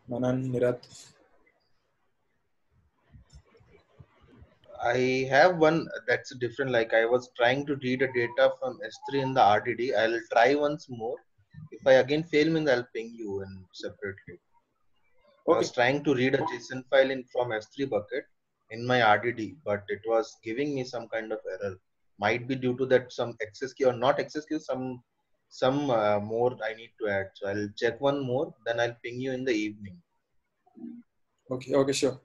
Manan, Nirat? I have one that's different. Like I was trying to read a data from S3 in the RDD. I'll try once more. If I again fail, means I'll ping you in separately. Okay. I was trying to read a JSON file from S3 bucket in my RDD, but it was giving me some kind of error. Might be due to that some access key or not access key, some more I need to add. So I'll check one more, then I'll ping you in the evening. Okay, sure.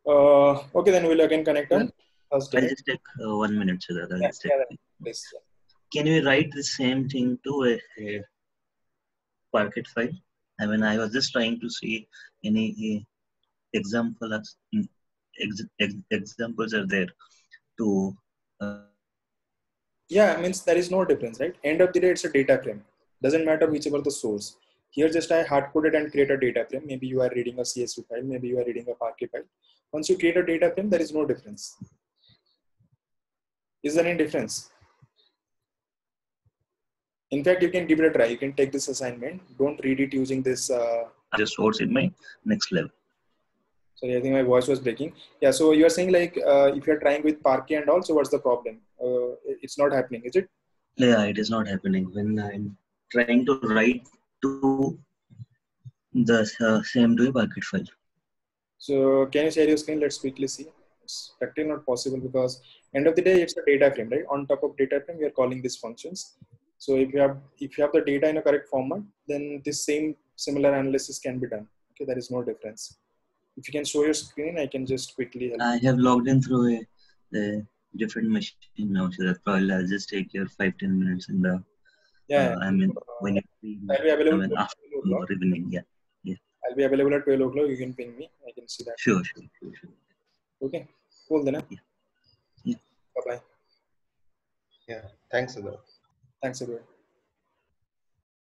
Okay, then we'll again connect on Thursday. I'll just take 1 minute, Siddharth. Yes, please. Can you write the same thing to a Parquet file? I mean, I was just trying to see any examples are there to. Yeah, means there is no difference, right? End of the day, it's a data frame. Doesn't matter whichever the source. Here, just I hard coded and create a data frame. Maybe you are reading a CSV file. Maybe you are reading a Parquet file. Once you create a data frame, there is no difference. Is there any difference? In fact, you can give it a try. You can take this assignment. Don't read it using this. Just source in my next level. Sorry, I think my voice was breaking. Yeah, so you are saying like if you are trying with Parquet and all, so what's the problem? It's not happening, is it? Yeah, it is not happening when I'm trying to write to the same to a Parquet file. So can you share your screen? Let's quickly see. It's practically not possible because end of the day it's a data frame, right? On top of data frame, we are calling these functions. So if you have the data in a correct format, then this similar analysis can be done. Okay, there is no difference. If you can show your screen, I can just quickly help. I have logged in through a different machine now, so that probably I'll just take your 5-10 minutes in the. Yeah. I mean, when you I'll be available I mean, at after 12 o'clock. or evening, yeah. I'll be available at 12 o'clock. You can ping me. I can see that. Sure. Okay. Cool then. Yeah. Bye bye. Yeah. Thanks, Adar. Thanks everyone.